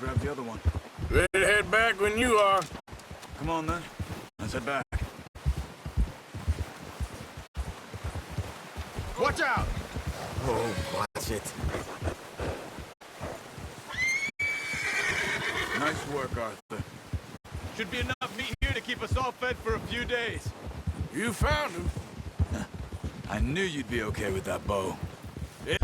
grab the other one. Ready to head back when you are. Come on, then. Let's head back. Watch out! Oh, watch it. Nice work, Arthur. Should be enough meat here to keep us all fed for a few days. You found him. I knew you'd be okay with that bow. Yeah.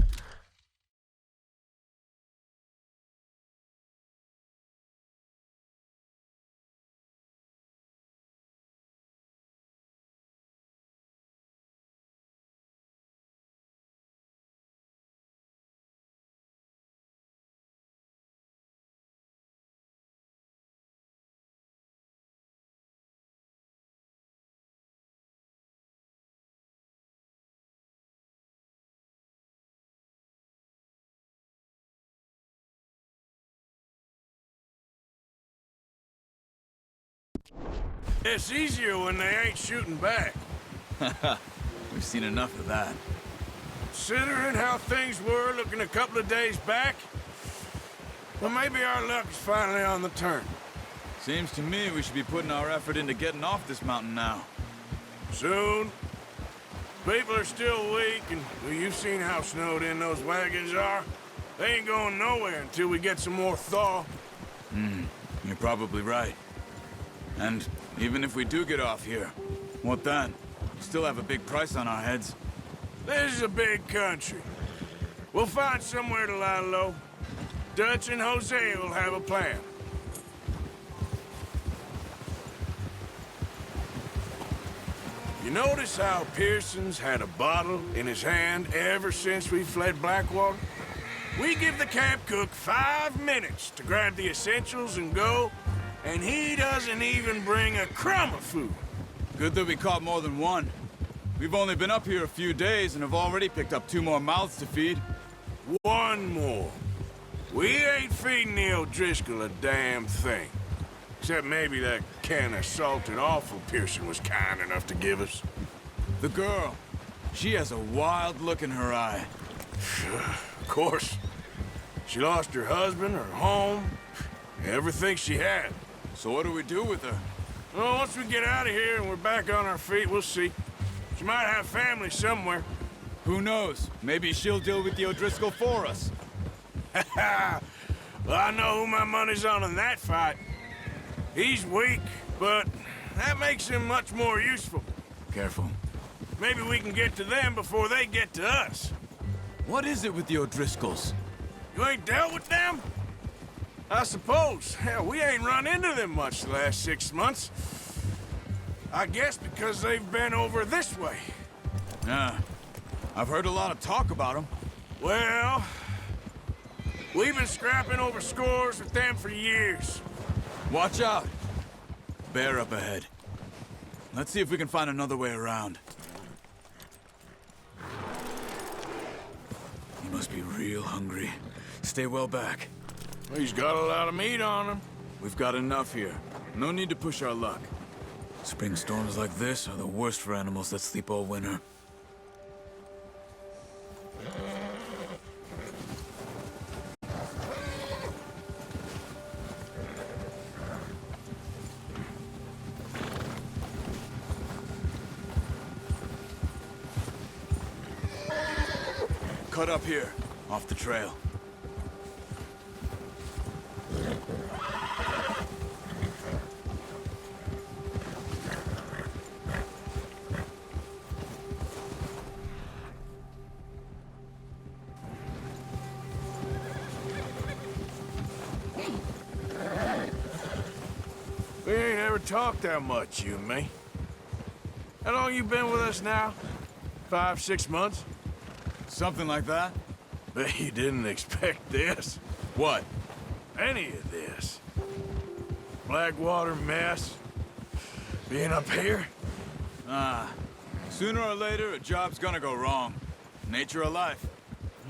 It's easier when they ain't shooting back. We've seen enough of that. Considering how things were looking a couple of days back, well, maybe our luck is finally on the turn. Seems to me we should be putting our effort into getting off this mountain now. Soon. People are still weak, and well, you've seen how snowed in those wagons are. They ain't going nowhere until we get some more thaw. You're probably right. And even if we do get off here, what then? We still have a big price on our heads. This is a big country. We'll find somewhere to lie low. Dutch and Jose will have a plan. You notice how Pearson's had a bottle in his hand ever since we fled Blackwater? We give the camp cook 5 minutes to grab the essentials and go, and he doesn't even bring a crumb of food. Good that we caught more than one. We've only been up here a few days and have already picked up 2 more mouths to feed. One more. We ain't feeding the O'Driscoll a damn thing. Except maybe that can of salted offal Pearson was kind enough to give us. The girl, she has a wild look in her eye. Of course. She lost her husband, her home, everything she had. So what do we do with her? Well, once we get out of here and we're back on our feet, we'll see. She might have family somewhere. Who knows? Maybe she'll deal with the O'Driscoll for us. Well, I know who my money's on in that fight. He's weak, but that makes him much more useful. Careful. Maybe we can get to them before they get to us. What is it with the O'Driscolls? You ain't dealt with them? I suppose. Hell, we ain't run into them much the last 6 months. I guess because they've been over this way. Yeah. I've heard a lot of talk about them. Well, we've been scrapping over scores with them for years. Watch out! Bear up ahead. Let's see if we can find another way around. He must be real hungry. Stay well back. He's got a lot of meat on him. We've got enough here. No need to push our luck. Spring storms like this are the worst for animals that sleep all winter. Cut up here, off the trail. We ain't ever talked that much, you and me. How long you been with us now? 5, 6 months? Something like that? Bet you didn't expect this. What? Any of this. Blackwater mess. Being up here. Sooner or later, a job's gonna go wrong. Nature of life.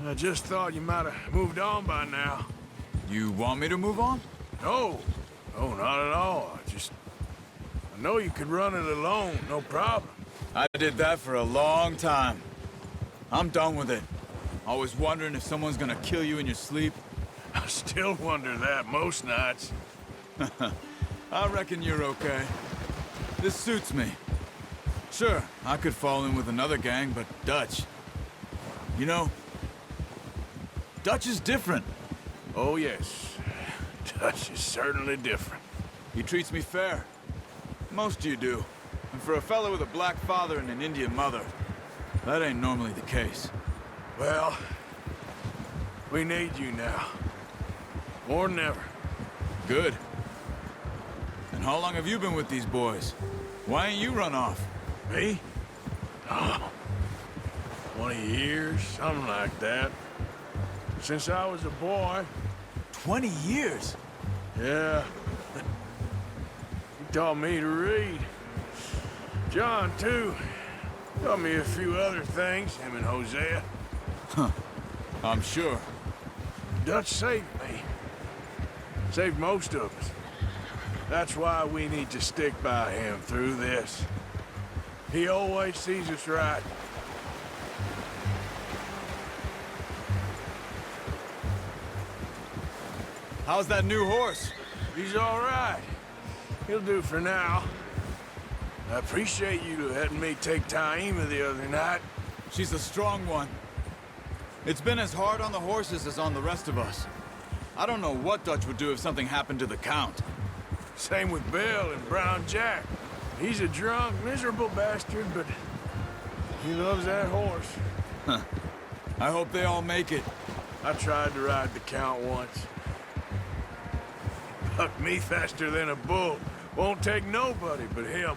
I just thought you might have moved on by now. You want me to move on? No. No, not at all. I know you could run it alone, no problem. I did that for a long time. I'm done with it. Always wondering if someone's gonna kill you in your sleep. I still wonder that most nights. I reckon you're okay. This suits me. Sure, I could fall in with another gang, but Dutch... You know, Dutch is different. Oh, yes. Dutch is certainly different. He treats me fair. Most of you do. And for a fellow with a black father and an Indian mother, that ain't normally the case. Well, we need you now. More than ever. Good. And how long have you been with these boys? Why ain't you run off? Me? Oh, 20 years, something like that. Since I was a boy. 20 years? Yeah. He taught me to read. John, too. Taught me a few other things, him and Hosea. Huh. I'm sure. Dutch saved me. Saved most of us. That's why we need to stick by him through this. He always sees us right. How's that new horse? He's all right. He'll do for now. I appreciate you letting me take Taima the other night. She's a strong one. It's been as hard on the horses as on the rest of us. I don't know what Dutch would do if something happened to the Count. Same with Bill and Brown Jack. He's a drunk, miserable bastard, but he loves that horse. Huh. I hope they all make it. I tried to ride the Count once. Bucked me faster than a bull. Won't take nobody but him.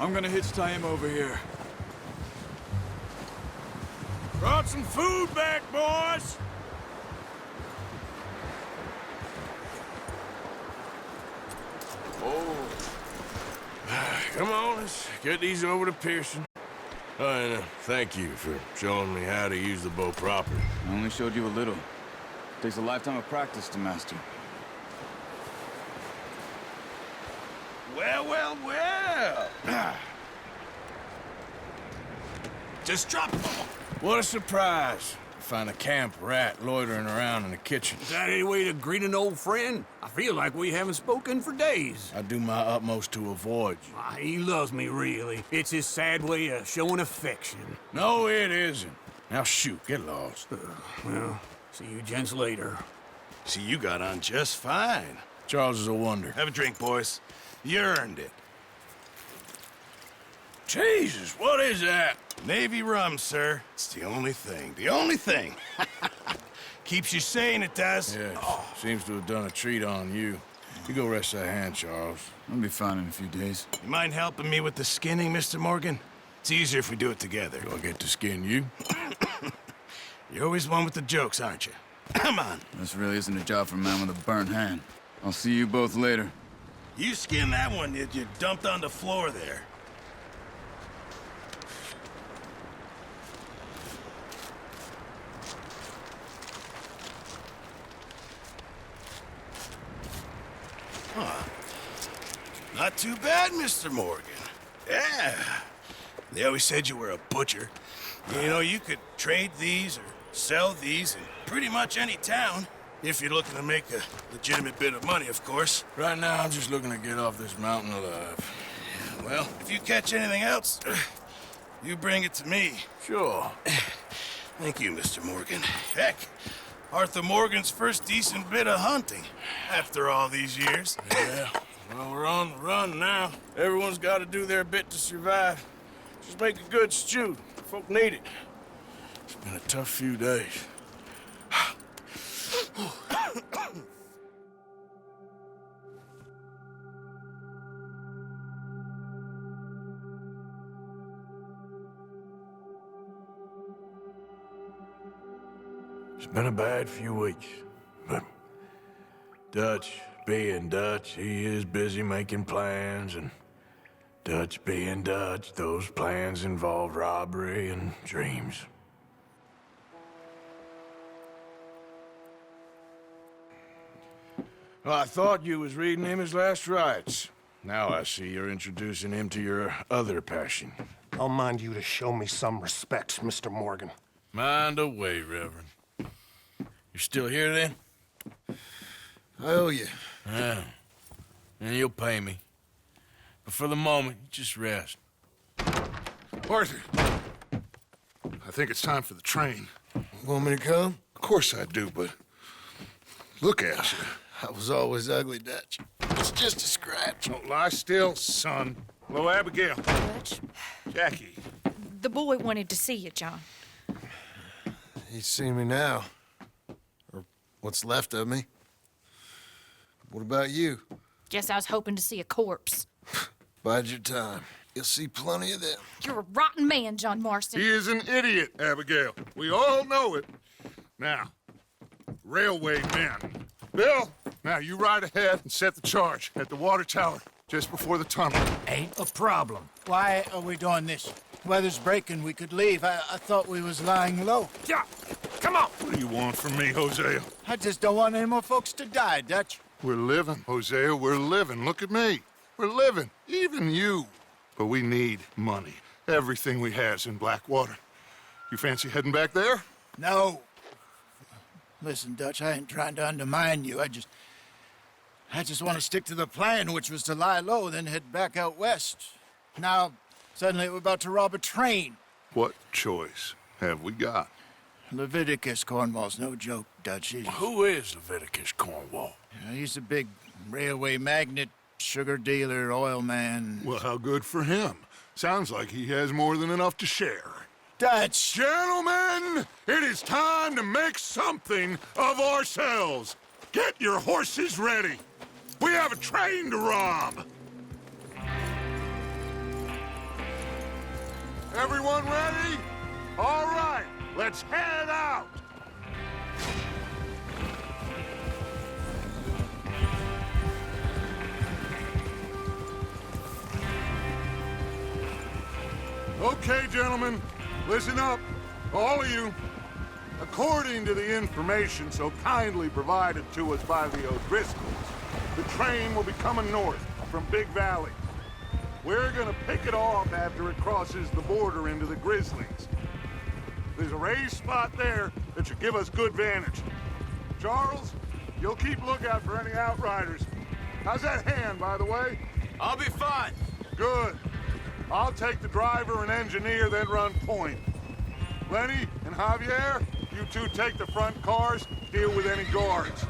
I'm gonna hitch Taima over here. Brought some food back, boys! Oh. Come on, let's get these over to Pearson. Oh, and thank you for showing me how to use the bow properly. I only showed you a little. Takes a lifetime of practice to master. Well, well, well! Just drop them. What a surprise. Find a camp rat loitering around in the kitchen. Is that any way to greet an old friend? I feel like we haven't spoken for days. I do my utmost to avoid you. He loves me, really. It's his sad way of showing affection. No, it isn't. Now shoot, get lost. Well, see you gents later. See, you got on just fine. Charles is a wonder. Have a drink, boys. You earned it. Jesus, what is that? Navy rum, sir. It's the only thing. The only thing. Keeps you sane, it does. Yes, seems to have done a treat on you. You go rest that hand, Charles. I'll be fine in a few days. You mind helping me with the skinning, Mr. Morgan? It's easier if we do it together. Do I get to skin you? You're always one with the jokes, aren't you? Come on. This really isn't a job for a man with a burnt hand. I'll see you both later. You skinned that one that you dumped on the floor there. Not too bad, Mr. Morgan. Yeah. They always said you were a butcher. You know, you could trade these or sell these in pretty much any town. If you're looking to make a legitimate bit of money, of course. Right now, I'm just looking to get off this mountain alive. Well, if you catch anything else, you bring it to me. Sure. Thank you, Mr. Morgan. Heck, Arthur Morgan's first decent bit of hunting after all these years. Yeah. Well, we're on the run now. Everyone's got to do their bit to survive. Just make a good stew. Folk need it. It's been a tough few days. It's been a bad few weeks, but Dutch being Dutch, he is busy making plans, and Dutch being Dutch, those plans involve robbery and dreams. Well, I thought you was reading him his last rites. Now I see you're introducing him to your other passion. I'll mind you to show me some respect, Mr. Morgan. Mind away, Reverend. You're still here, then? I owe you. Yeah. And you'll pay me. But for the moment, just rest. Arthur, I think it's time for the train. Want me to come? Of course I do, but look at you. I was always ugly, Dutch. It's just a scratch. Don't lie still, son. Hello, Abigail. Dutch, Jackie. the boy wanted to see you, John. He's seen me now. Or what's left of me. What about you? Guess I was hoping to see a corpse. Bide your time. You'll see plenty of them. You're a rotten man, John Marston. He is an idiot, Abigail. We all know it. Now, railway men. Bill, now you ride ahead and set the charge at the water tower just before the tunnel. Ain't a problem. Why are we doing this? Weather's breaking. We could leave. I thought we was lying low. Yeah, come on. What do you want from me, Hosea? I just don't want any more folks to die, Dutch. We're living, Hosea. We're living. Look at me. We're living. Even you. But we need money. Everything we has in Blackwater. You fancy heading back there? No. Listen, Dutch, I ain't trying to undermine you. I just want to stick to the plan, which was to lie low, then head back out west. Now, suddenly we're about to rob a train. What choice have we got? Leviticus Cornwall's no joke, Dutch. Who is Leviticus Cornwall? He's a big railway magnate, sugar dealer, oil man. Well, how good for him. Sounds like he has more than enough to share. Dutch! Gentlemen, it is time to make something of ourselves. Get your horses ready. We have a train to rob. Everyone ready? All right, let's head out. Okay, gentlemen, listen up, all of you. According to the information so kindly provided to us by the O'Driscolls, the train will be coming north from Big Valley. We're gonna pick it off after it crosses the border into the Grizzlies. There's a raised spot there that should give us good vantage. Charles, you'll keep lookout for any outriders. How's that hand, by the way? I'll be fine. Good. I'll take the driver and engineer, then run point. Lenny and Javier, you two take the front cars, deal with any guards.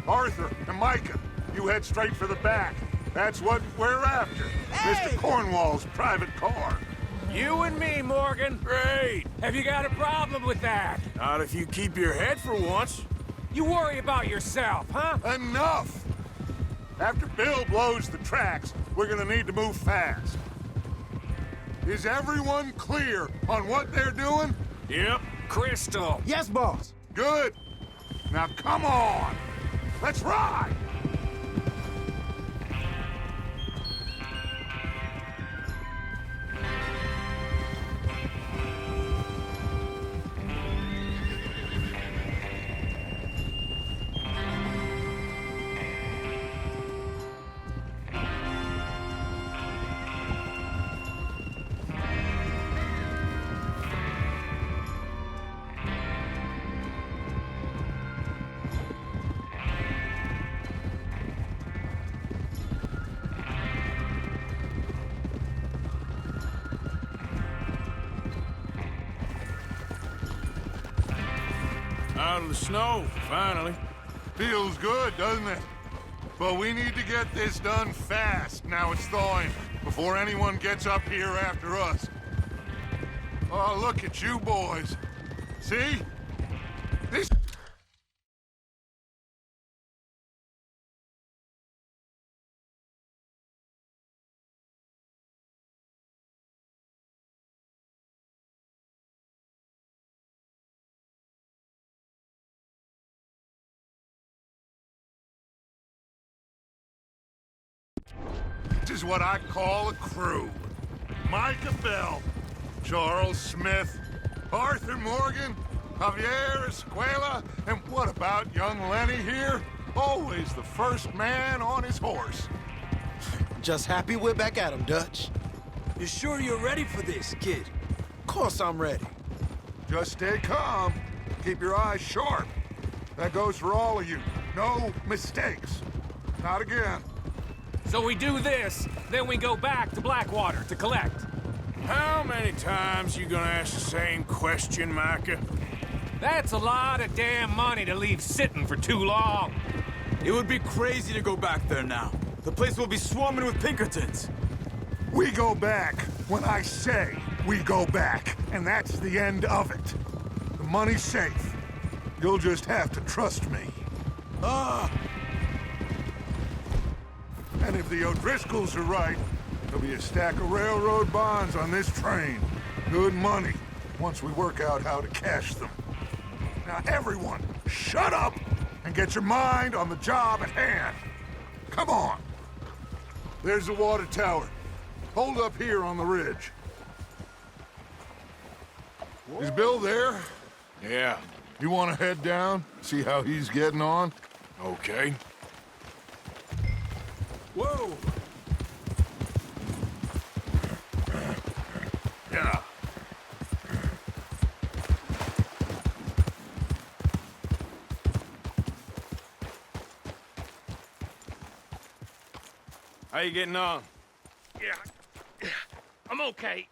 Arthur and Micah, you head straight for the back. That's what we're after. Mr. Cornwall's private car. You and me, Morgan. Great. Have you got a problem with that? Not if you keep your head for once. You worry about yourself, huh? Enough! After Bill blows the tracks, we're gonna need to move fast. Is everyone clear on what they're doing? Yep. Crystal. Yes, boss. Good. Now come on. Let's ride! Out of the snow, finally. Feels good, doesn't it? But we need to get this done fast, now it's thawing, before anyone gets up here after us. Oh, look at you boys. See? This... This is what I call a crew. Micah Bell, Charles Smith, Arthur Morgan, Javier Escuela, and what about young Lenny here? Always the first man on his horse. Just happy we're back at him, Dutch. You sure you're ready for this, kid? Of course I'm ready. Just stay calm. Keep your eyes sharp. That goes for all of you. No mistakes. Not again. So we do this, then we go back to Blackwater to collect. How many times you gonna ask the same question, Micah? That's a lot of damn money to leave sitting for too long. It would be crazy to go back there now. The place will be swarming with Pinkertons. We go back when I say we go back, and that's the end of it. The money's safe. You'll just have to trust me. And if the O'Driscolls are right, there'll be a stack of railroad bonds on this train. Good money, once we work out how to cash them. Now everyone, shut up and get your mind on the job at hand. Come on. There's the water tower. Hold up here on the ridge. Is Bill there? Yeah. You want to head down, see how he's getting on? Okay. Whoa! Yeah. How you getting on? Yeah. I'm okay.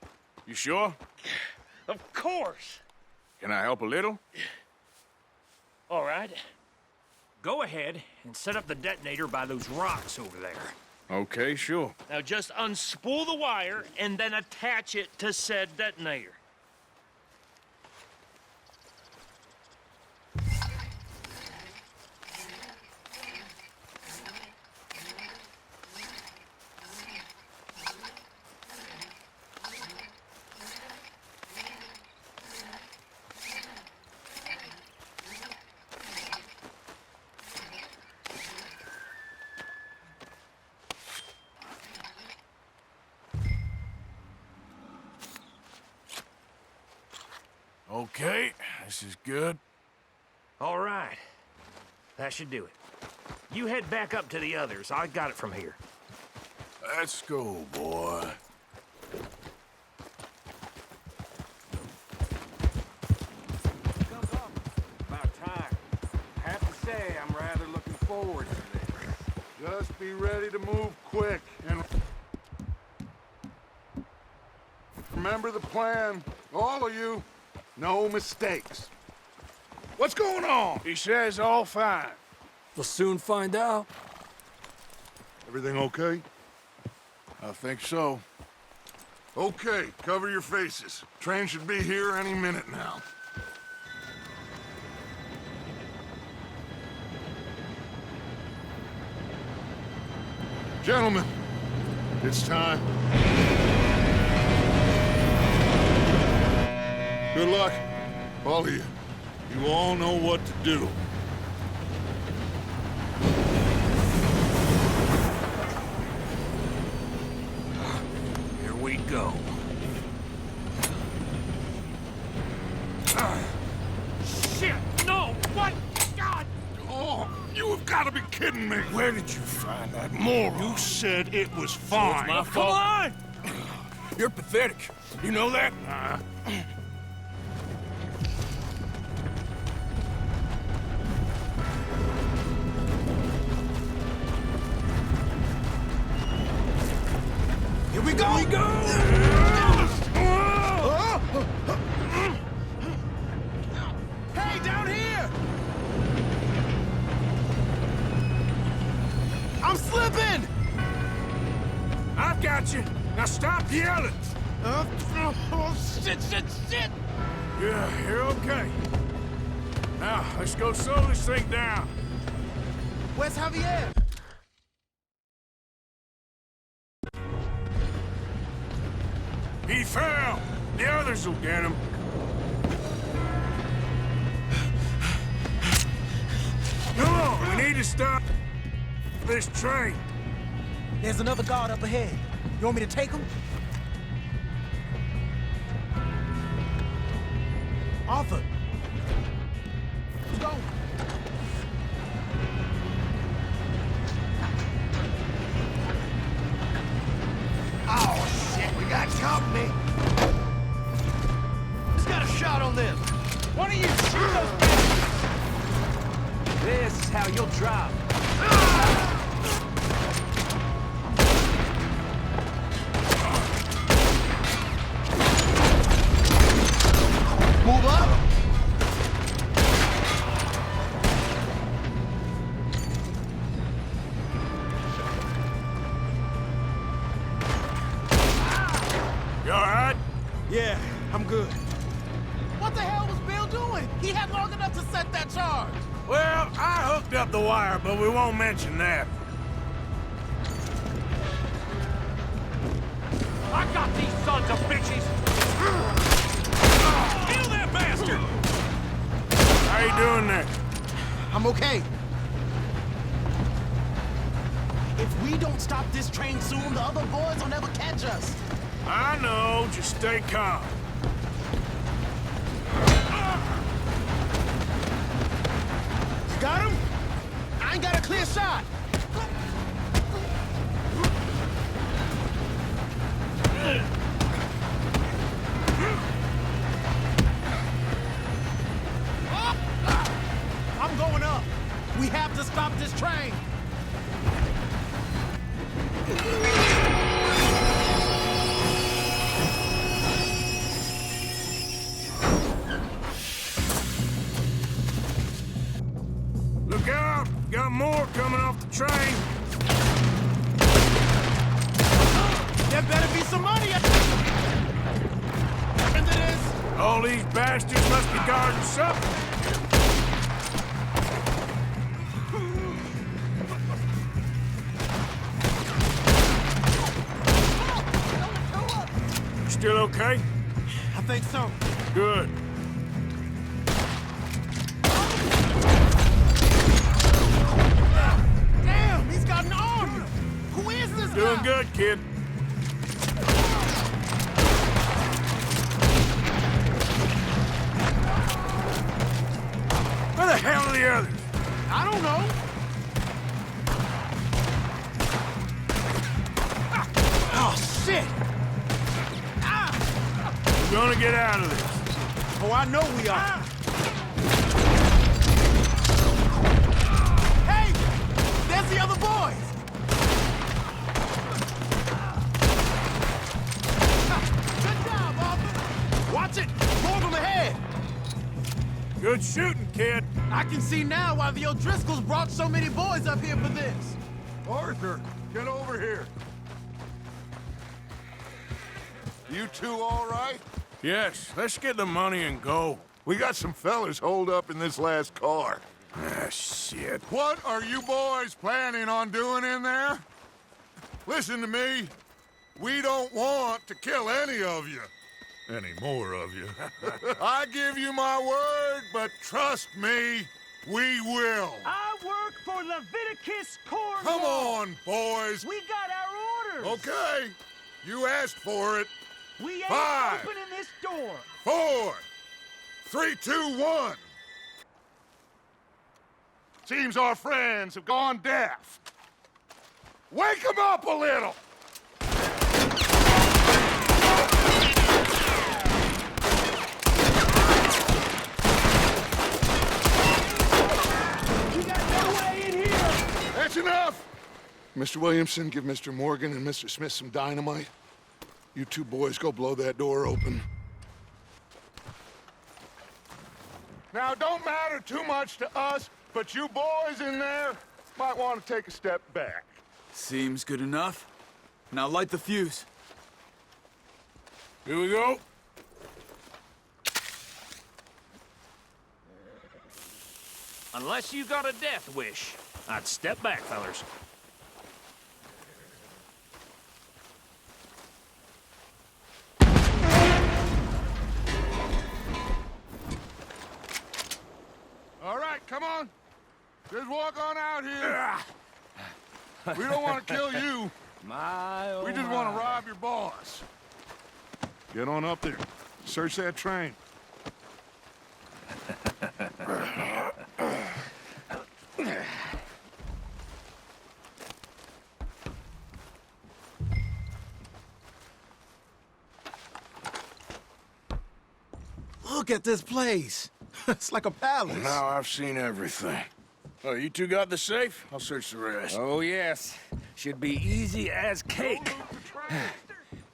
You sure? Of course. Can I help a little? All right. Go ahead and set up the detonator by those rocks over there. Okay, sure. Now just unspool the wire and then attach it to said detonator. Okay, this is good. All right. That should do it. You head back up to the others. I got it from here. Let's go, boy. About time. I have to say, I'm rather looking forward to this. Just be ready to move quick and remember the plan, all of you. No mistakes. What's going on? He says all fine. We'll soon find out. Everything okay? I think so. Okay, cover your faces. Train should be here any minute now. Gentlemen, it's time. Good luck, all of you. You all know what to do. Here we go. Shit! No! What? God! Oh, you have got to be kidding me. Where did you find that moron? You said it was fine. my fault. Come on! You're pathetic. You know that? Here we go! Hey, down here! I'm slipping! I've got you. Now stop yelling. Oh, shit! Yeah, you're okay. Now, let's go slow this thing down. Where's Javier? He fell. The others will get him. Come on, we need to stop this train. There's another guard up ahead. You want me to take him? Arthur. Let's go. Shoot those bastards! This is how you'll drop. Move up! You all right? Yeah, I'm good. What the hell was Bill doing? He had long enough to set that charge. Well, I hooked up the wire, but we won't mention that. I got these sons of bitches! Kill that bastard! How you doing there? I'm okay. If we don't stop this train soon, the other boys will never catch us. I know, just stay calm. You got him? I ain't got a clear shot. I'm going up. We have to stop this train. Look out! Got more coming off the train. There better be some money into this. All these bastards must be guarding something. You still okay? I think so. Good. Damn, he's got an army. Who is this Doing guy? good, kid. Where the hell are the others? I don't know. Oh, shit! Ah! We're gonna get out of this. Oh, I know we are. Hey! There's the other boys! Good job, Arthur! Watch it! More of them ahead! Good shooting, kid. I can see now why the O'Driscolls brought so many boys up here for this. Arthur, get over here. You two all right? Yes, let's get the money and go. We got some fellas holed up in this last car. Ah, shit. What are you boys planning on doing in there? Listen to me. We don't want to kill any of you. Any more of you. I give you my word, but trust me, we will. I work for Leviticus Corps. Come on, boys. We got our orders. Okay. You asked for it. We ain't 5, opening this door. 4, 3, 2, 1. Seems our friends have gone deaf. Wake them up a little. You got no way in here. That's enough. Mr. Williamson, give Mr. Morgan and Mr. Smith some dynamite. You two boys go blow that door open. Now, it don't matter too much to us, but you boys in there might want to take a step back. Seems good enough. Now light the fuse. Here we go. Unless you got a death wish, I'd step back, fellers. All right, come on. Just walk on out here. We don't want to kill you. We just want to rob your boss. Get on up there. Search that train. Look at this place. It's like a palace. Now I've seen everything. Oh, you two got the safe? I'll search the rest. Oh, yes. Should be easy as cake.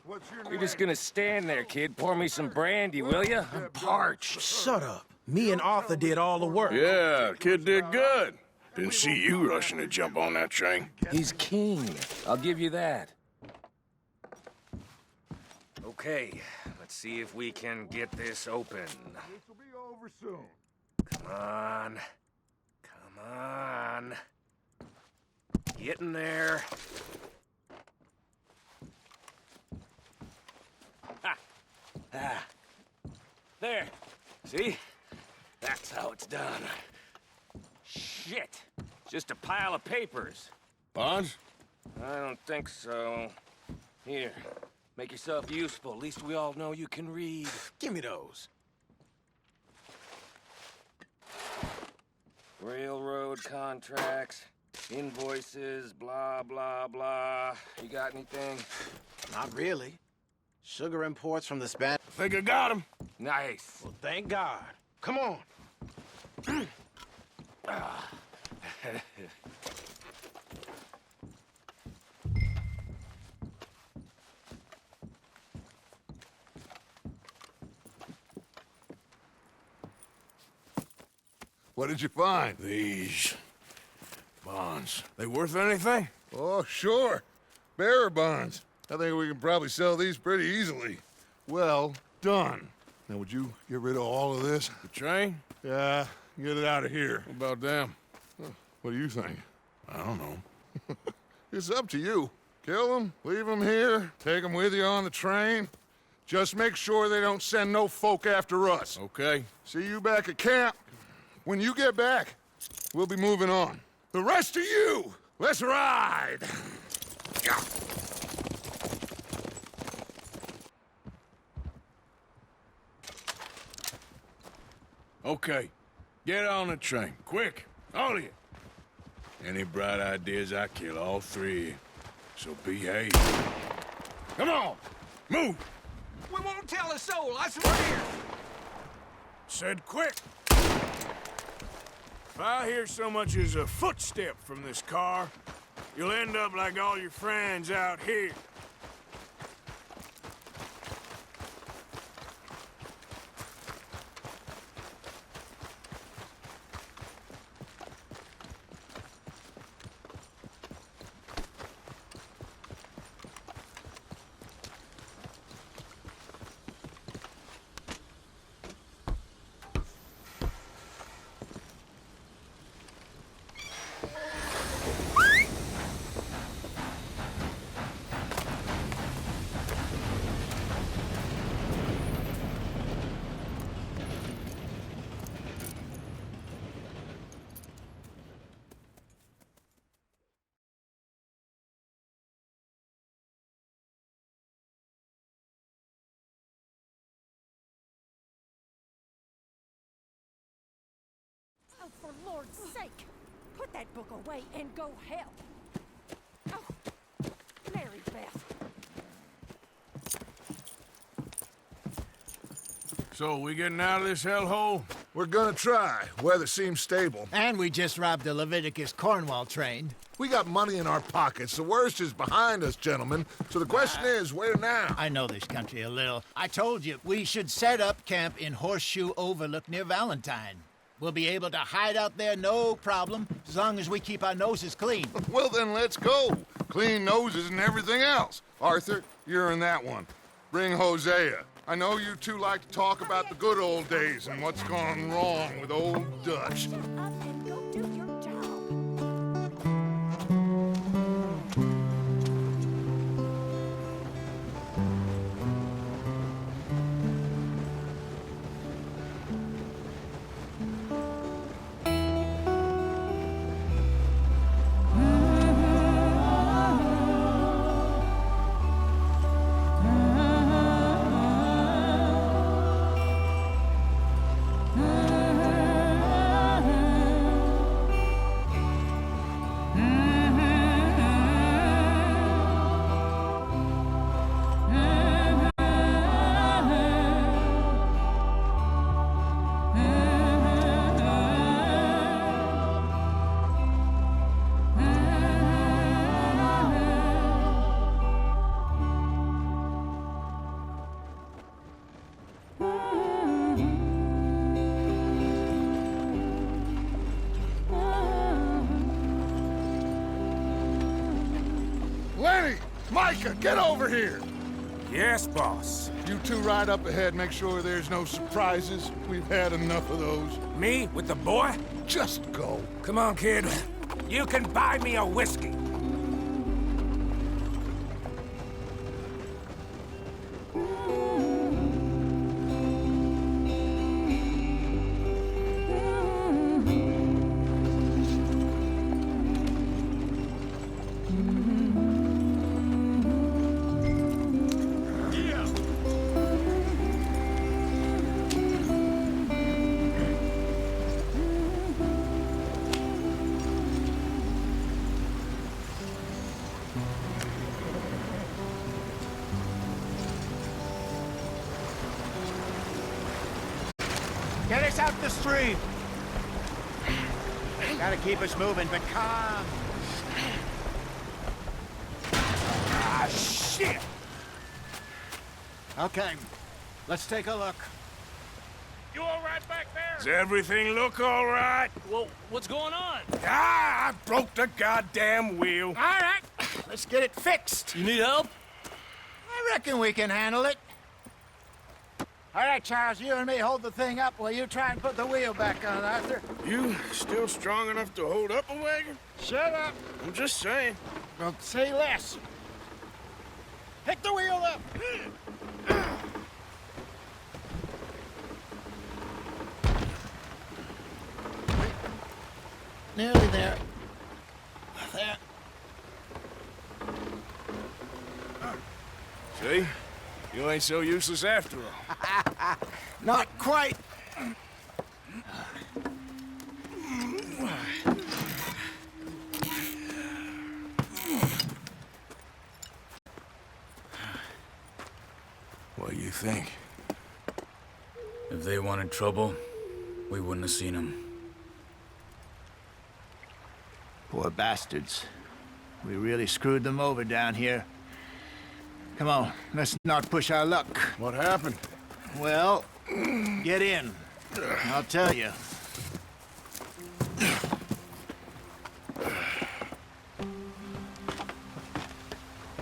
What's your You're just gonna stand there, kid. Pour me some brandy, will you? I'm parched. Shut up. Me and Arthur did all the work. Yeah, kid did good. Didn't see you rushing to jump on that train. He's keen. I'll give you that. Okay, let's see if we can get this open. This will be over soon. Come on. Come on. Get in there. Ha! Ah. There. See? That's how it's done. Shit. Just a pile of papers. Bonds? I don't think so. Here. Make yourself useful. At least we all know you can read. Give me those. Railroad contracts, invoices, blah, blah, blah. You got anything? Not really. Sugar imports from the Spanish. Think I got him. Nice. Well, thank God. Come on. What did you find? These bonds. They worth anything? Oh, sure. Bearer bonds. I think we can probably sell these pretty easily. Well done. Now, would you get rid of all of this? The train? Yeah, get it out of here. What about them? What do you think? I don't know. It's up to you. Kill them, leave them here, take them with you on the train. Just make sure they don't send no folk after us. Okay. See you back at camp. When you get back, we'll be moving on. The rest of you, let's ride! Yeah. Okay. Get on the train. Quick. All of you. Any bright ideas, I kill all three of you. So behave. Come on! Move! We won't tell a soul, I swear. Said quick. If I hear so much as a footstep from this car, you'll end up like all your friends out here. Oh, for Lord's sake, put that book away and go help. Oh, Mary Beth. So, we getting out of this hellhole? We're gonna try. Weather seems stable. And we just robbed the Leviticus Cornwall train. We got money in our pockets. The worst is behind us, gentlemen. So the question is, where now? I know this country a little. I told you, we should set up camp in Horseshoe Overlook near Valentine. We'll be able to hide out there no problem, as long as we keep our noses clean. Well, then let's go. Clean noses and everything else. Arthur, you're in that one. Bring Hosea. I know you two like to talk about the good old days and what's gone wrong with old Dutch. Shut up and go do your job. Micah, get over here! Yes, boss. You two ride up ahead, make sure there's no surprises. We've had enough of those. Me with the boy? Just go. Come on, kid. You can buy me a whiskey. Get us out the stream. Gotta keep us moving, but calm. Ah, shit! Okay, let's take a look. You all right back there? Does everything look all right? Well, what's going on? Ah, I broke the goddamn wheel. All right, let's get it fixed. You need help? I reckon we can handle it. All right, Charles, you and me hold the thing up while you try and put the wheel back on, Arthur. You still strong enough to hold up a wagon? Shut up. I'm just saying. Don't say less. Pick the wheel up. Nearly there. There. See? You ain't so useless after all. Not quite. What do you think? If they wanted trouble, we wouldn't have seen them. Poor bastards. We really screwed them over down here. Come on, let's not push our luck. What happened? Well, get in. I'll tell you.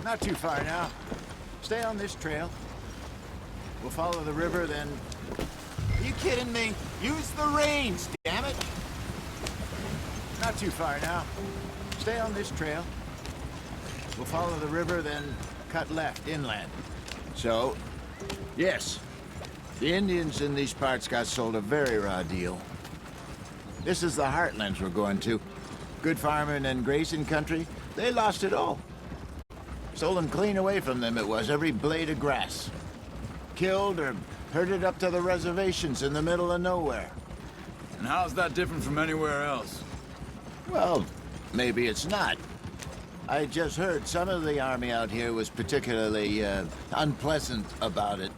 Not too far now. Stay on this trail. We'll follow the river, then... Are you kidding me? Use the reins, damn it! Not too far now. Stay on this trail. We'll follow the river, then cut left, inland. So, yes, the Indians in these parts got sold a very raw deal. This is the heartlands we're going to. Good farming and grazing country, they lost it all. Stolen clean away from them it was, every blade of grass. Killed or herded up to the reservations in the middle of nowhere. And how's that different from anywhere else? Well, maybe it's not. I just heard some of the army out here was particularly, unpleasant about it.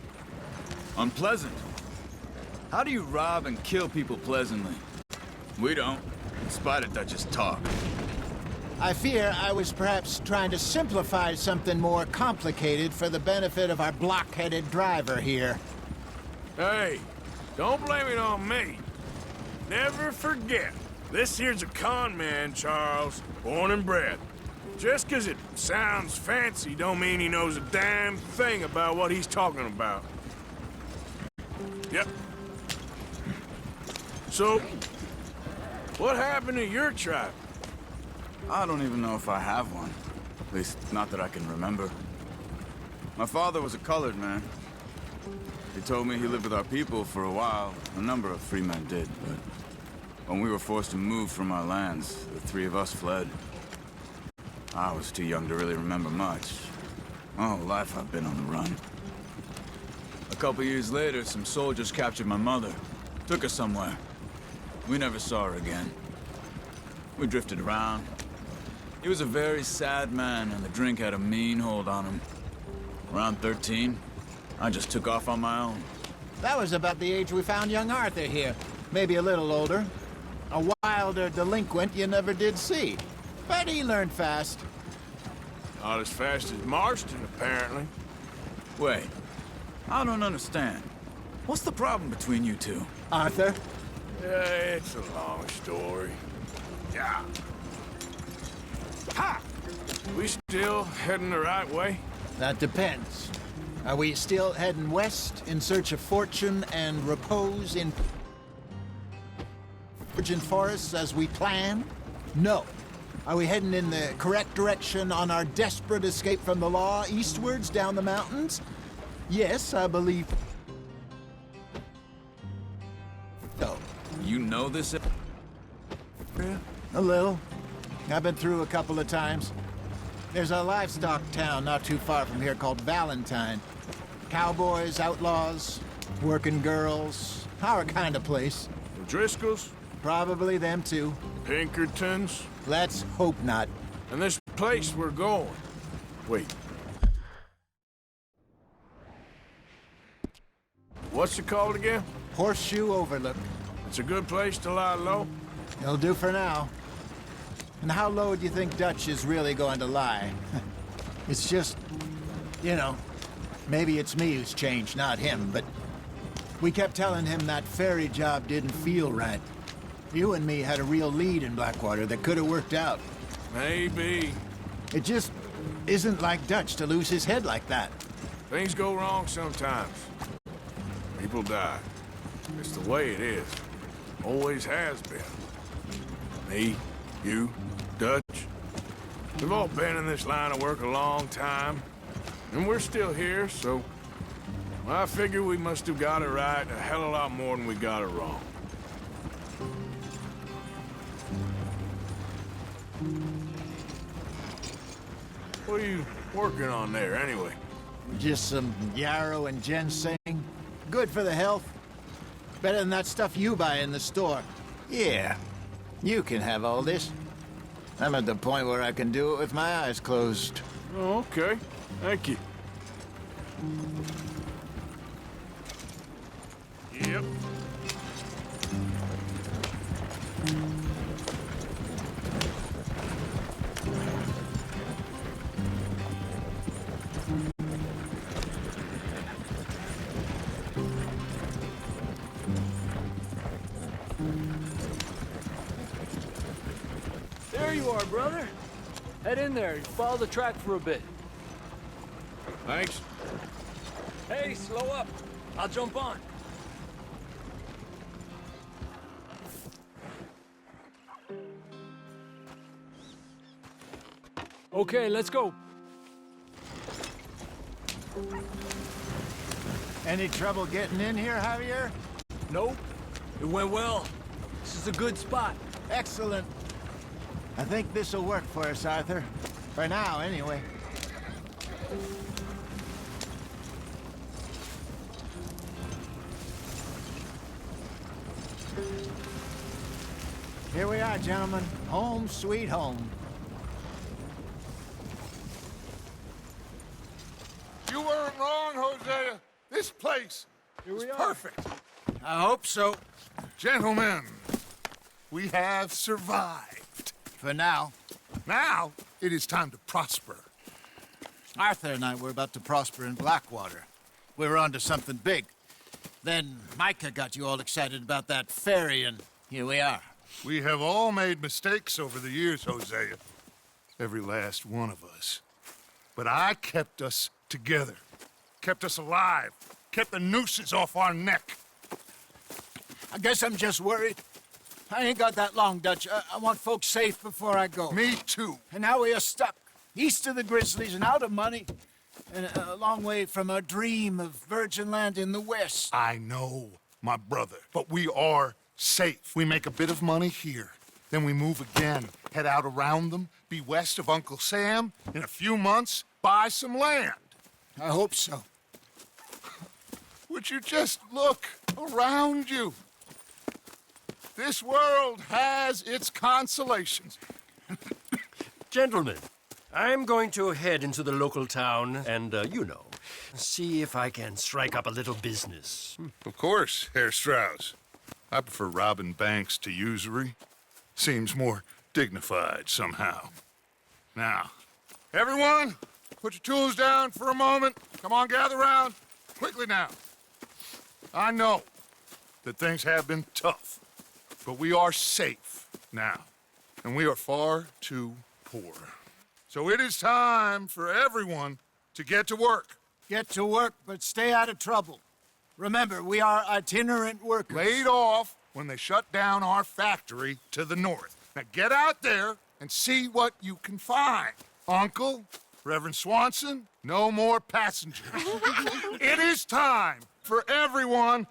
Unpleasant? How do you rob and kill people pleasantly? We don't, in spite of Dutch's talk. I fear I was perhaps trying to simplify something more complicated for the benefit of our block-headed driver here. Hey, don't blame it on me. Never forget, this here's a con man, Charles, born and bred. Just 'cause it sounds fancy don't mean he knows a damn thing about what he's talking about. Yep. So, what happened to your tribe? I don't even know if I have one. At least, not that I can remember. My father was a colored man. He told me he lived with our people for a while. A number of free men did, but when we were forced to move from our lands, the three of us fled. I was too young to really remember much. My whole life I've been on the run. A couple years later, some soldiers captured my mother. Took her somewhere. We never saw her again. We drifted around. He was a very sad man, and the drink had a mean hold on him. Around 13, I just took off on my own. That was about the age we found young Arthur here. Maybe a little older. A wilder delinquent you never did see. But he learned fast. Not as fast as Marston, apparently. Wait, I don't understand. What's the problem between you two? Arthur? Yeah, it's a long story. Yeah. Ha! We still heading the right way? That depends. Are we still heading west in search of fortune and repose in virgin forests as we planned? No. Are we heading in the correct direction on our desperate escape from the law eastwards down the mountains? Yes, I believe. So. You know this area? A little. I've been through a couple of times. There's a livestock town not too far from here called Valentine. Cowboys, outlaws, working girls, our kind of place. The Driscolls? Probably them too. Pinkertons? Let's hope not. And this place we're going. Wait. What's it called again? Horseshoe Overlook. It's a good place to lie low? It'll do for now. And how low do you think Dutch is really going to lie? It's just, you know, maybe it's me who's changed, not him, but we kept telling him that ferry job didn't feel right. You and me had a real lead in Blackwater that could have worked out. Maybe. It just isn't like Dutch to lose his head like that. Things go wrong sometimes. People die. It's the way it is. Always has been. Me, you, Dutch. We've all been in this line of work a long time. And we're still here, so... I figure we must have got it right a hell of a lot more than we got it wrong. What are you working on there, anyway? Just some yarrow and ginseng. Good for the health. Better than that stuff you buy in the store. Yeah, you can have all this. I'm at the point where I can do it with my eyes closed. Oh, okay. Thank you. Yep. There you are, brother. Head in there. Follow the track for a bit. Thanks. Hey, slow up. I'll jump on. Okay, let's go. Any trouble getting in here, Javier? Nope. It went well. This is a good spot. Excellent. I think this'll work for us, Arthur. For now, anyway. Here we are, gentlemen. Home sweet home. You weren't wrong, Hosea. This place is perfect. I hope so. Gentlemen, we have survived. For now. Now, it is time to prosper. Arthur and I were about to prosper in Blackwater. We were onto something big. Then Micah got you all excited about that ferry, and here we are. We have all made mistakes over the years, Hosea. Every last one of us. But I kept us together. Kept us alive. Kept the nooses off our neck. I guess I'm just worried. I ain't got that long, Dutch. I want folks safe before I go. Me too. And now we are stuck, east of the Grizzlies and out of money, and a long way from our dream of virgin land in the west. I know, my brother, but we are safe. We make a bit of money here, then we move again, head out around them, be west of Uncle Sam, in a few months, buy some land. I hope so. Would you just look around you? This world has its consolations. Gentlemen, I'm going to head into the local town and, you know, see if I can strike up a little business. Of course, Herr Strauss. I prefer robbing banks to usury. Seems more dignified somehow. Now, everyone, put your tools down for a moment. Come on, gather round. Quickly now. I know that things have been tough, but we are safe now, and we are far too poor. So it is time for everyone to get to work. Get to work, but stay out of trouble. Remember, we are itinerant workers. Laid off when they shut down our factory to the north. Now get out there and see what you can find. Uncle, Reverend Swanson, no more passengers. It is time for everyone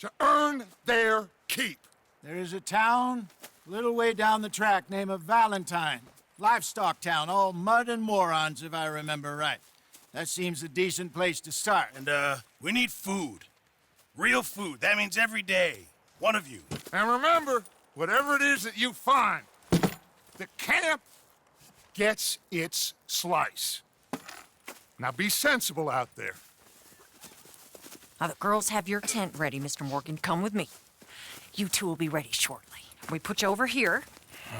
to earn their keep. There is a town a little way down the track named Valentine. Livestock town, all mud and morons, if I remember right. That seems a decent place to start. And, we need food. Real food. That means every day. One of you. And remember, whatever it is that you find, the camp gets its slice. Now be sensible out there. Now, the girls have your tent ready, Mr. Morgan. Come with me. You two will be ready shortly. We put you over here.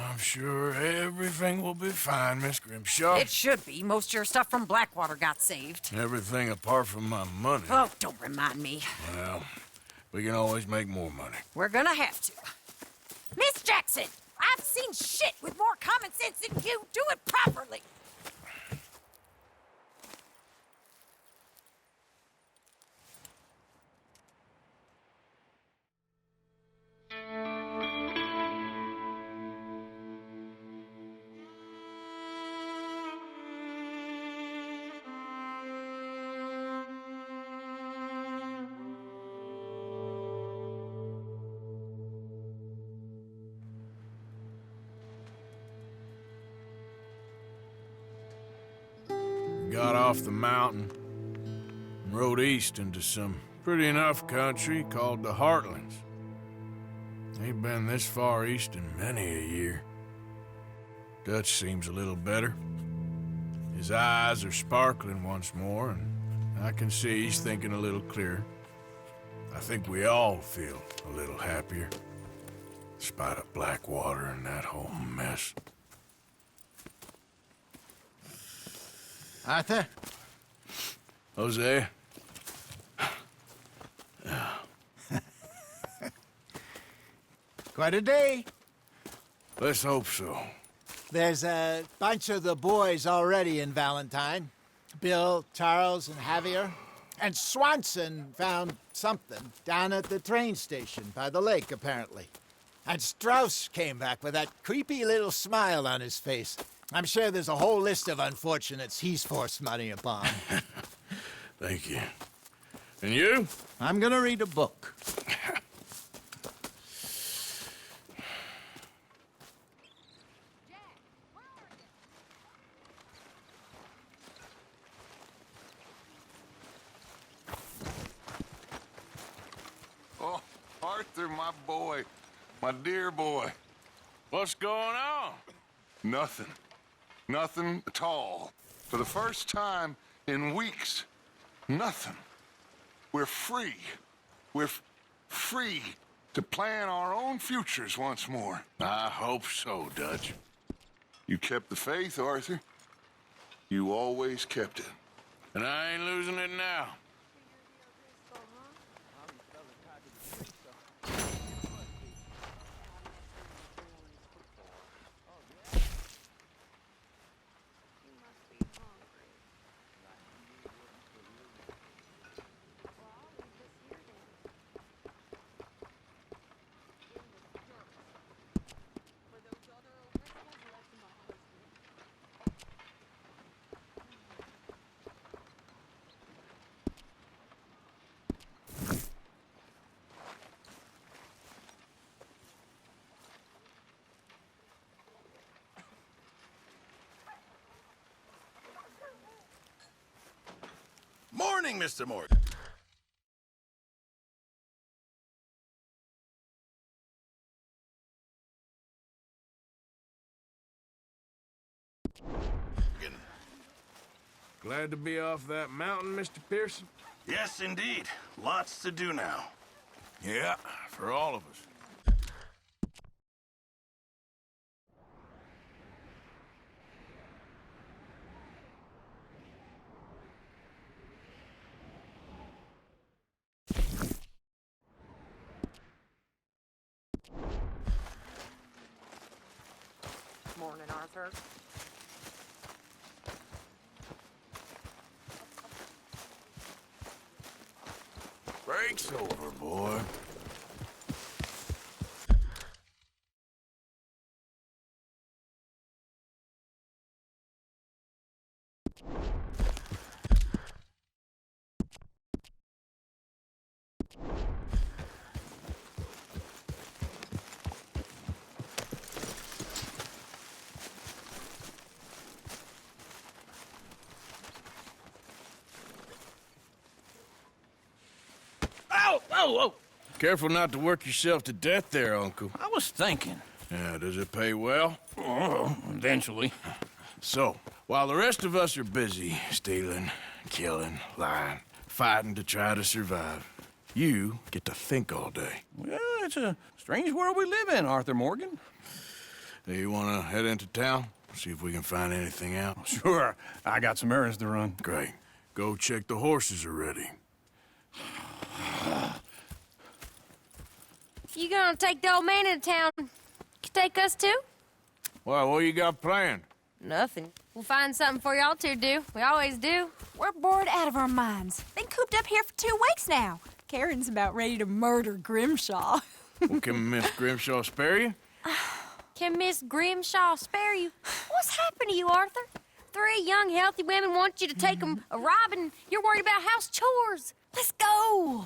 I'm sure everything will be fine, Miss Grimshaw. It should be. Most of your stuff from Blackwater got saved. Everything apart from my money. Oh, don't remind me. Well, we can always make more money. We're gonna have to. Miss Jackson, I've seen shit with more common sense than you. Do it properly. Got off the mountain and rode east into some pretty enough country called the Heartlands. Ain't been this far east in many a year. Dutch seems a little better. His eyes are sparkling once more, and I can see he's thinking a little clearer. I think we all feel a little happier, despite of Blackwater and that whole mess. Arthur? Jose? Quite a day. Let's hope so. There's a bunch of the boys already in Valentine. Bill, Charles, and Javier. And Swanson found something down at the train station by the lake, apparently. And Strauss came back with that creepy little smile on his face. I'm sure there's a whole list of unfortunates he's forced money upon. Thank you. And you? I'm gonna read a book. Oh, Arthur, my boy. My dear boy. What's going on? Nothing. Nothing at all. For the first time in weeks, nothing. We're free. We're free to plan our own futures once more. I hope so, Dutch. You kept the faith, Arthur. You always kept it. And I ain't losing it now. Morning, Mr. Morgan. Glad to be off that mountain, Mr. Pearson? Yes, indeed. Lots to do now. Yeah, for all of us. Morning, Arthur. Drink's over, boy. Whoa! Careful not to work yourself to death there, Uncle. I was thinking. Yeah, does it pay well? Oh, eventually. So, while the rest of us are busy stealing, killing, lying, fighting to try to survive, you get to think all day. Well, it's a strange world we live in, Arthur Morgan. Hey, you wanna head into town? See if we can find anything out? Sure. I got some errands to run. Great. Go check the horses are ready. You gonna take the old man into town? You take us too? Well, what you got planned? Nothing. We'll find something for y'all to do. We always do. We're bored out of our minds. Been cooped up here for 2 weeks now. Karen's about ready to murder Grimshaw. Well, can Miss Grimshaw spare you? Can Miss Grimshaw spare you? What's happened to you, Arthur? 3 young, healthy women want you to take them a robbing. You're worried about house chores. Let's go.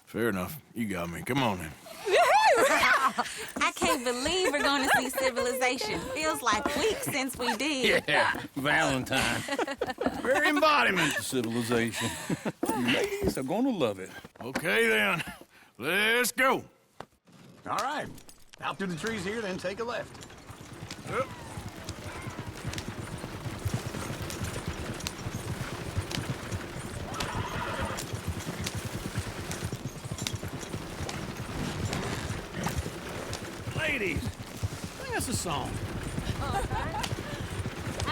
Fair enough. You got me. Come on then. I can't believe we're going to see civilization. Feels like weeks since we did. Yeah, Valentine. Very embodiment of civilization. You ladies are gonna love it. Okay then. Let's go. All right. Out through the trees here, then take a left. Yep. Ladies, sing us a song. I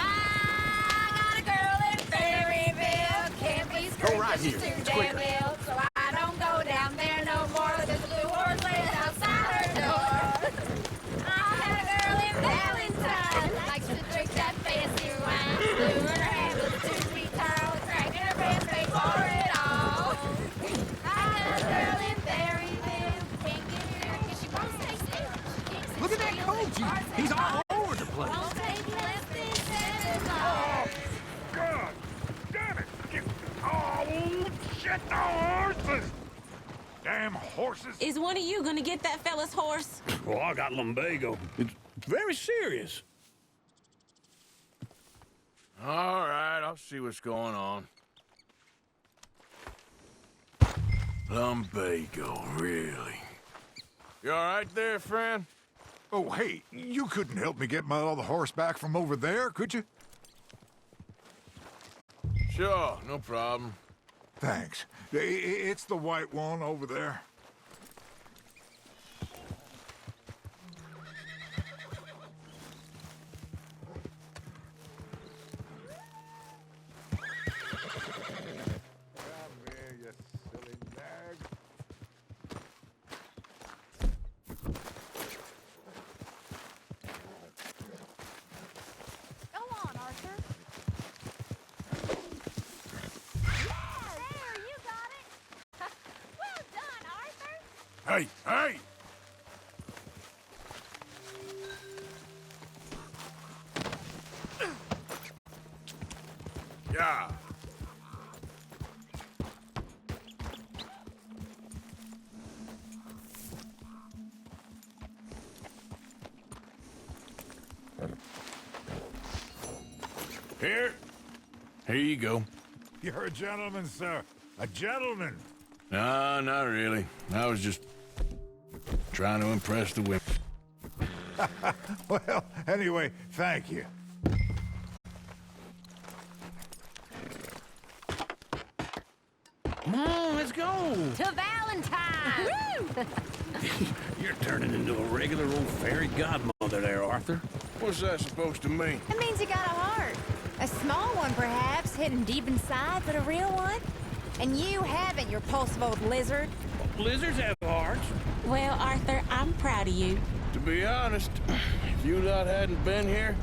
got a girl in Berryville. Can't be screwed. Go right She's here. too It's damn quicker. ill, so I don't go down there no more. There's a blue horse laying outside her door. I had a girl in Valentine. Likes to drink that fancy wine. Blue in her hand with a 2 feet tall. Crack in her pants, paid for it all. I had a girl in Berryville. Can't get her 'cause she won't stay still. She can't sit Look at that still. Koji. He's all over the place. Won't take less than 7 miles. God damn it! Oh, shit, the horses! Damn horses! Is one of you going to get that fella's horse? Well, I got lumbago. It's very serious. All right, I'll see what's going on. Lumbago, really? You all right there, friend? Oh, hey, you couldn't help me get my other horse back from over there, could you? Sure, no problem. Thanks. It's the white one over there. Come here, you silly nag. Go on, Arthur. There, you got it. Well done, Arthur. Hey, hey! Yeah. Here. Here you go. You're a gentleman, sir. A gentleman. No, not really. I was just trying to impress the women. Well, anyway, thank you. Come on, let's go. To Valentine! You're turning into a regular old fairy godmother there, Arthur. What's that supposed to mean? It means you got a heart. A small one, perhaps, hidden deep inside, but a real one. And you haven't, you repulsive old lizard. Lizards have hearts. Well, Arthur, I'm proud of you. To be honest, if you lot hadn't been here,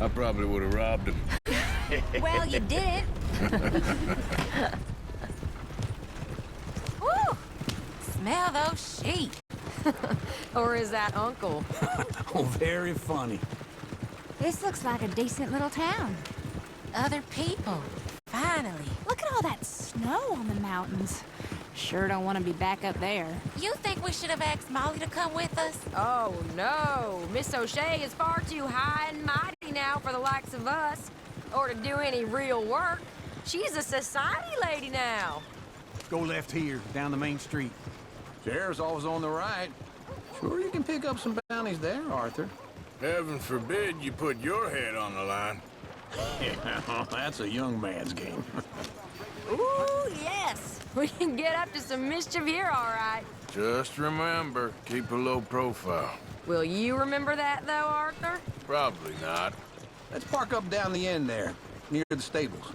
I probably would have robbed him. Well, you didn't. Smell those sheep. Or is that Uncle? Oh, very funny. This looks like a decent little town. Other people. Finally. Look at all that snow on the mountains. Sure don't want to be back up there. You think we should have asked Molly to come with us? Oh, no. Miss O'Shea is far too high and mighty now for the likes of us. Or to do any real work. She's a society lady now. Go left here, down the main street. Sheriff's always on the right. Sure you can pick up some bounties there, Arthur. Heaven forbid you put your head on the line. Yeah, that's a young man's game. Ooh, yes. We can get up to some mischief here, all right. Just remember, keep a low profile. Will you remember that, though, Arthur? Probably not. Let's park up down the end there, near the stables.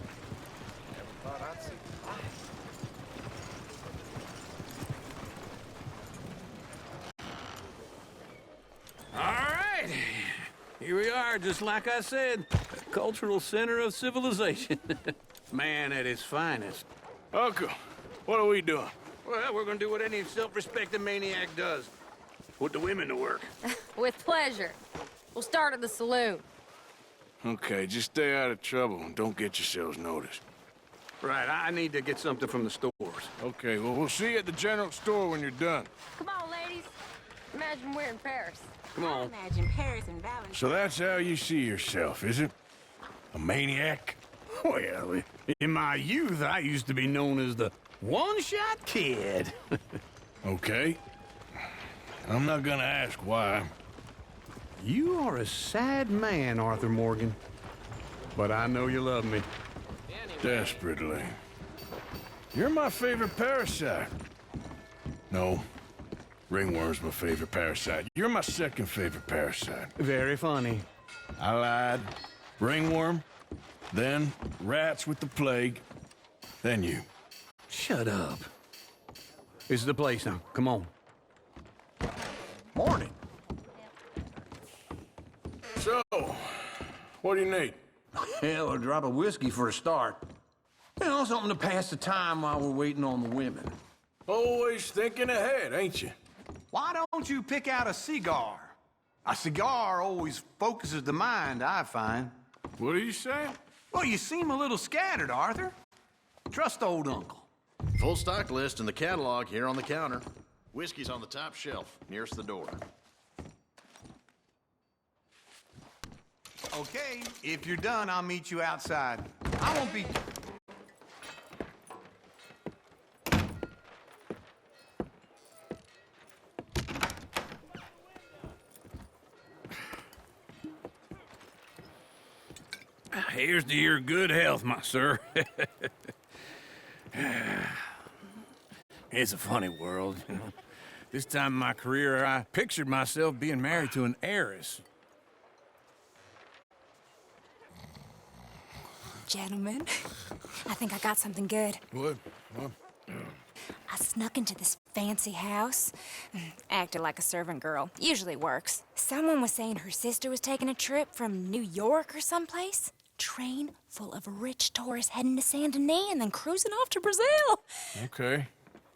All right. Here we are, just like I said. A cultural center of civilization. Man at his finest. Uncle, what are we doing? Well, we're gonna do what any self-respecting maniac does. Put the women to work. With pleasure. We'll start at the saloon. Okay, just stay out of trouble and don't get yourselves noticed. Right, I need to get something from the stores. Okay, well, we'll see you at the general store when you're done. Come on, ladies. Imagine we're in Paris. Come on. Imagine Paris and Valentine. So that's how you see yourself, is it? A maniac? Well, in my youth, I used to be known as the one-shot kid. Okay. I'm not gonna ask why. You are a sad man, Arthur Morgan. But I know you love me. Desperately. You're my favorite parasite. No. Ringworm's my favorite parasite. You're my second favorite parasite. Very funny. I lied. Ringworm, then rats with the plague, then you. Shut up. This is the place now. Come on. Morning. So, what do you need? Hell, a drop of whiskey for a start. You know, something to pass the time while we're waiting on the women. Always thinking ahead, ain't you? Why don't you pick out a cigar? A cigar always focuses the mind, I find. What are you saying? Well, you seem a little scattered, Arthur. Trust old Uncle. Full stock list in the catalog here on the counter. Whiskey's on the top shelf, nearest the door. Okay, if you're done, I'll meet you outside. I won't be... Here's to your good health, my sir. It's a funny world, you know. This time in my career, I pictured myself being married to an heiress. Gentlemen, I think I got something good. What? I snuck into this fancy house, acted like a servant girl. Usually works. Someone was saying her sister was taking a trip from New York or someplace. Train full of rich tourists heading to Saint Denis and then cruising off to Brazil. Okay.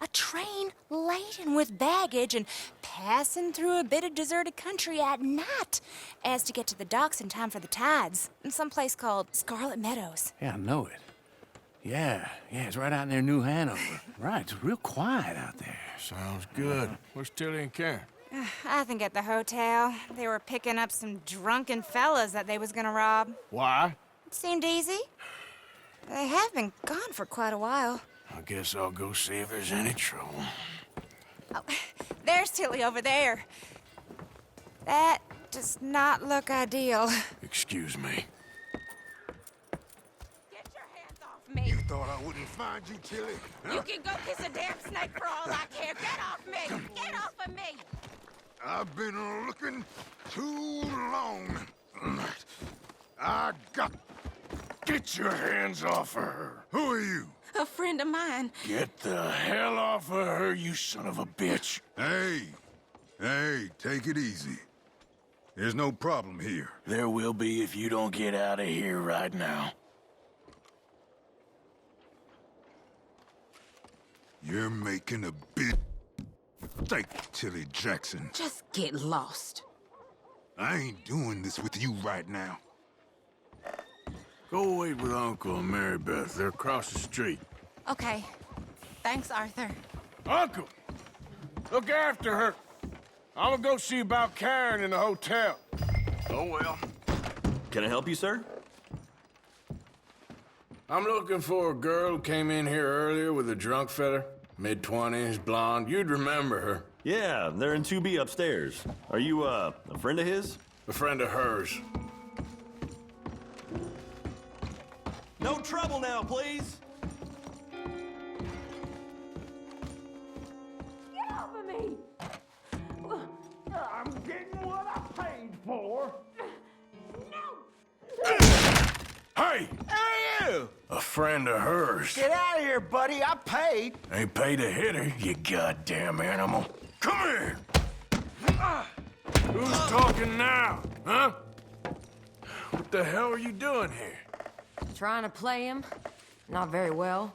A train laden with baggage and passing through a bit of deserted country at night as to get to the docks in time for the tides in some place called Scarlet Meadows. Yeah, I know it. Yeah, it's right out near New Hanover. Right, it's real quiet out there. Sounds good. Where's Tilly and Karen? I think at the hotel. They were picking up some drunken fellas that they was gonna rob. Why? It seemed easy. They have been gone for quite a while. I guess I'll go see if there's any trouble. Oh, there's Tilly over there. That does not look ideal. Excuse me. Get your hands off me. You thought I wouldn't find you, Tilly? You can go kiss a damn snake for all I care. Get off me! Get off of me! I've been looking too long. I got... Get your hands off of her. Who are you? A friend of mine. Get the hell off of her, you son of a bitch. Hey, take it easy. There's no problem here. There will be if you don't get out of here right now. You're making a big... Thank you, Tilly Jackson. Just get lost. I ain't doing this with you right now. Go wait with Uncle and Mary Beth. They're across the street. Okay. Thanks, Arthur. Uncle! Look after her. I'm gonna go see about Karen in the hotel. Oh, well. Can I help you, sir? I'm looking for a girl who came in here earlier with a drunk fella. Mid-20s, blonde. You'd remember her. Yeah, they're in 2B upstairs. Are you, a friend of his? A friend of hers. No trouble now, please. Get off of me! I'm getting what I paid for. Hey! Hey, you! A friend of hers. Get out of here, buddy. I paid. Ain't paid to hit her, you goddamn animal. Come here! Who's talking now, huh? What the hell are you doing here? Trying to play him. Not very well.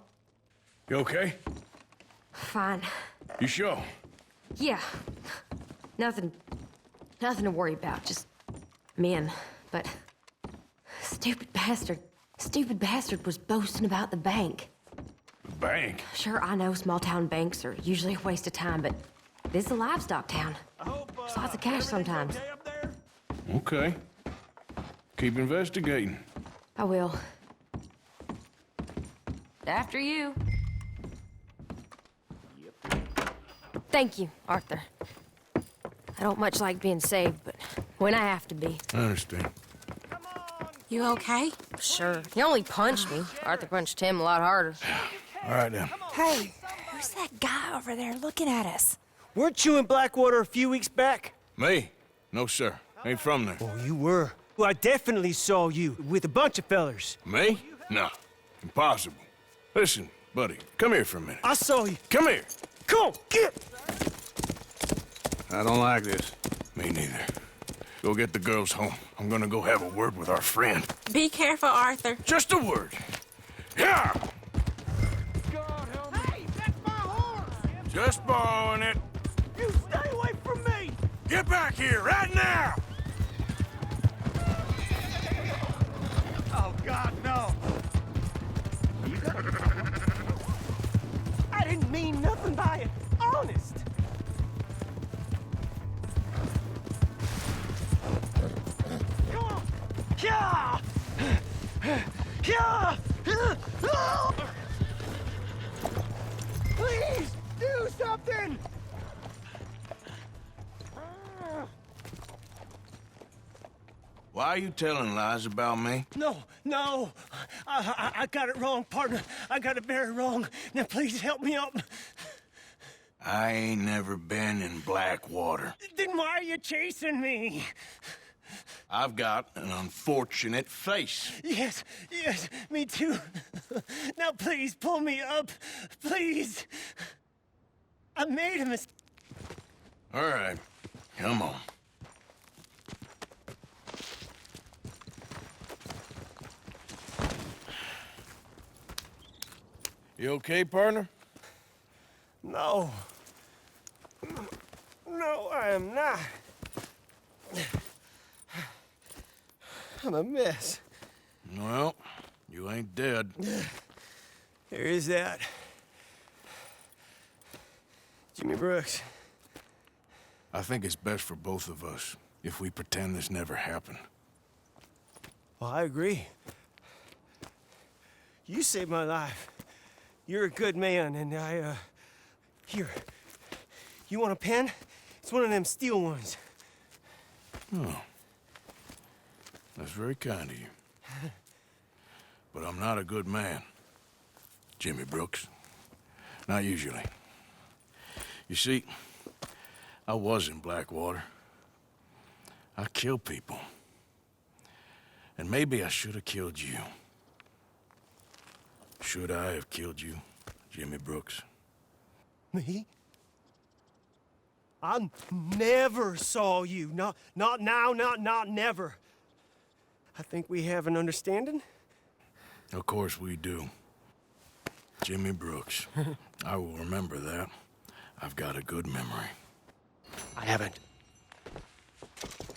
You okay? Fine. You sure? Yeah. Nothing to worry about. Just men. But stupid bastard was boasting about the bank. The bank? Sure, I know small town banks are usually a waste of time, but this is a livestock town. There's lots of cash sometimes. Okay. Keep investigating. I will. After you. Thank you, Arthur. I don't much like being saved, but when I have to be. I understand. You okay? Sure. He only punched me. Arthur punched him a lot harder. All right, then. Hey, who's that guy over there looking at us? Weren't you in Blackwater a few weeks back? Me? No, sir. Ain't from there. Oh, you were. Well, I definitely saw you with a bunch of fellers. Me? No. Impossible. Listen, buddy, come here for a minute. I saw you. Come here. Come on, get! I don't like this. Me neither. Go get the girls home. I'm gonna go have a word with our friend. Be careful, Arthur. Just a word. Yeah! Hey, that's my horse! Just borrowing it. You stay away from me! Get back here right now! Oh, God, no! I didn't mean nothing by it. Honest. Come on. Yeah! Yeah! Please, do something! Why are you telling lies about me? No. I got it wrong, partner. I got it very wrong. Now, please help me up. I ain't never been in Blackwater. Then why are you chasing me? I've got an unfortunate face. Yes, me too. Now, please, pull me up. Please. I made a mistake. All right, come on. You okay, partner? No, I am not. I'm a mess. Well, you ain't dead. There is that. Jimmy Brooks. I think it's best for both of us if we pretend this never happened. Well, I agree. You saved my life. You're a good man, and here. You want a pen? It's one of them steel ones. Oh. That's very kind of you. But I'm not a good man, Jimmy Brooks. Not usually. You see, I was in Blackwater. I killed people. And maybe I should have killed you. Should I have killed you, Jimmy Brooks? Me? I never saw you. Not now, not never. I think we have an understanding. Of course we do. Jimmy Brooks. I will remember that. I've got a good memory. I haven't.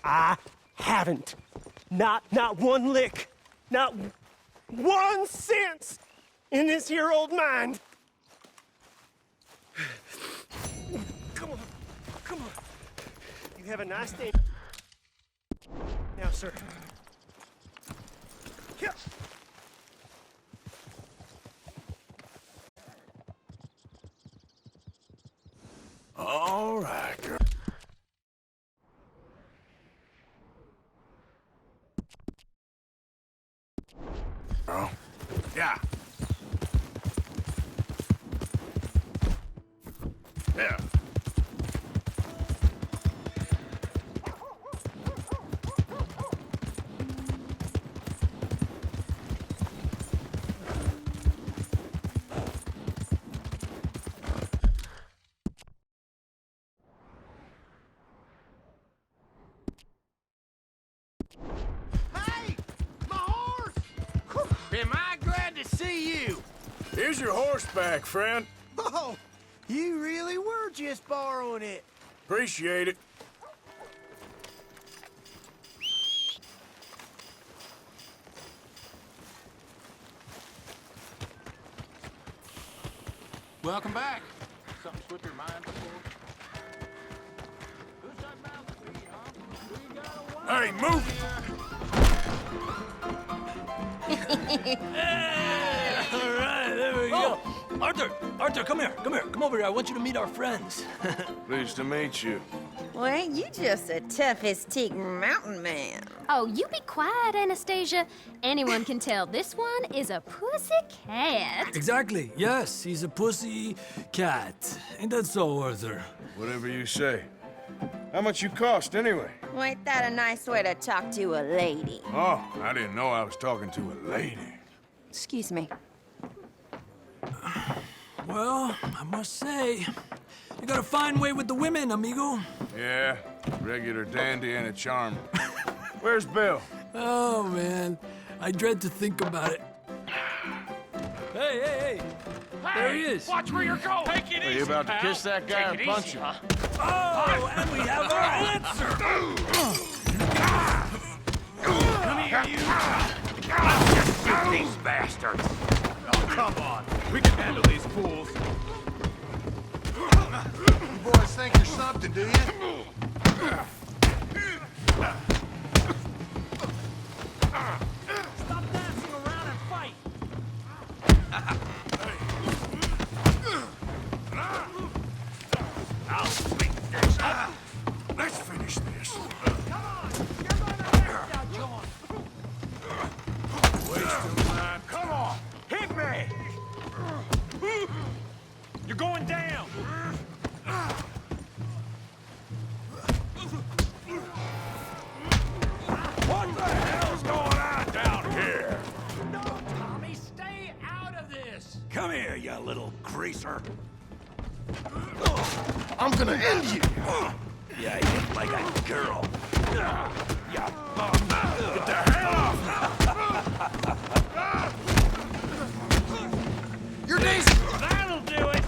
I haven't. Not one lick. Not 1 cent in this here old mind. Come on. Come on. You have a nice day. Now, sir. Here. All right, girl. Oh, yeah. Yeah. Am I glad to see you? Here's your horseback, friend. Oh, you really were just borrowing it. Appreciate it. Welcome back. Something slipped your mind before? Who's that mouthpiece, huh? Hey, move! All right, there we go. Arthur, come here. Come over here. I want you to meet our friends. Pleased to meet you. Well, ain't you just a tough-as-teak mountain man? Oh, you be quiet, Anastasia. Anyone can tell this one is a pussy cat. Exactly. Yes, he's a pussy cat. Ain't that so, Arthur? Whatever you say. How much you cost, anyway? Well, ain't that a nice way to talk to a lady? Oh, I didn't know I was talking to a lady. Excuse me. Well, I must say, you got a fine way with the women, amigo. Yeah, regular dandy and a charmer. Where's Bill? Oh, man. I dread to think about it. Hey! There he is. Watch where you're going. Take it easy. Are you about to pal. kiss that guy Take or it punch easy, him? huh? Oh, and we have our answer. Come here, you. Let's just shoot these bastards. Oh, come on. We can handle these fools. You boys think you're something, do you? Stop dancing around and fight. I'll sweep this up. Let's finish this. Come on. You're going to hurt now, John. Waste of time. Come on. Hit me. You're going down. What the hell's going on down here? No, Tommy, stay out of this. Come here, you little greaser. I'm gonna end you. Yeah, you look like a girl. Ya bum. Get the hell off! You're decent. That'll do it.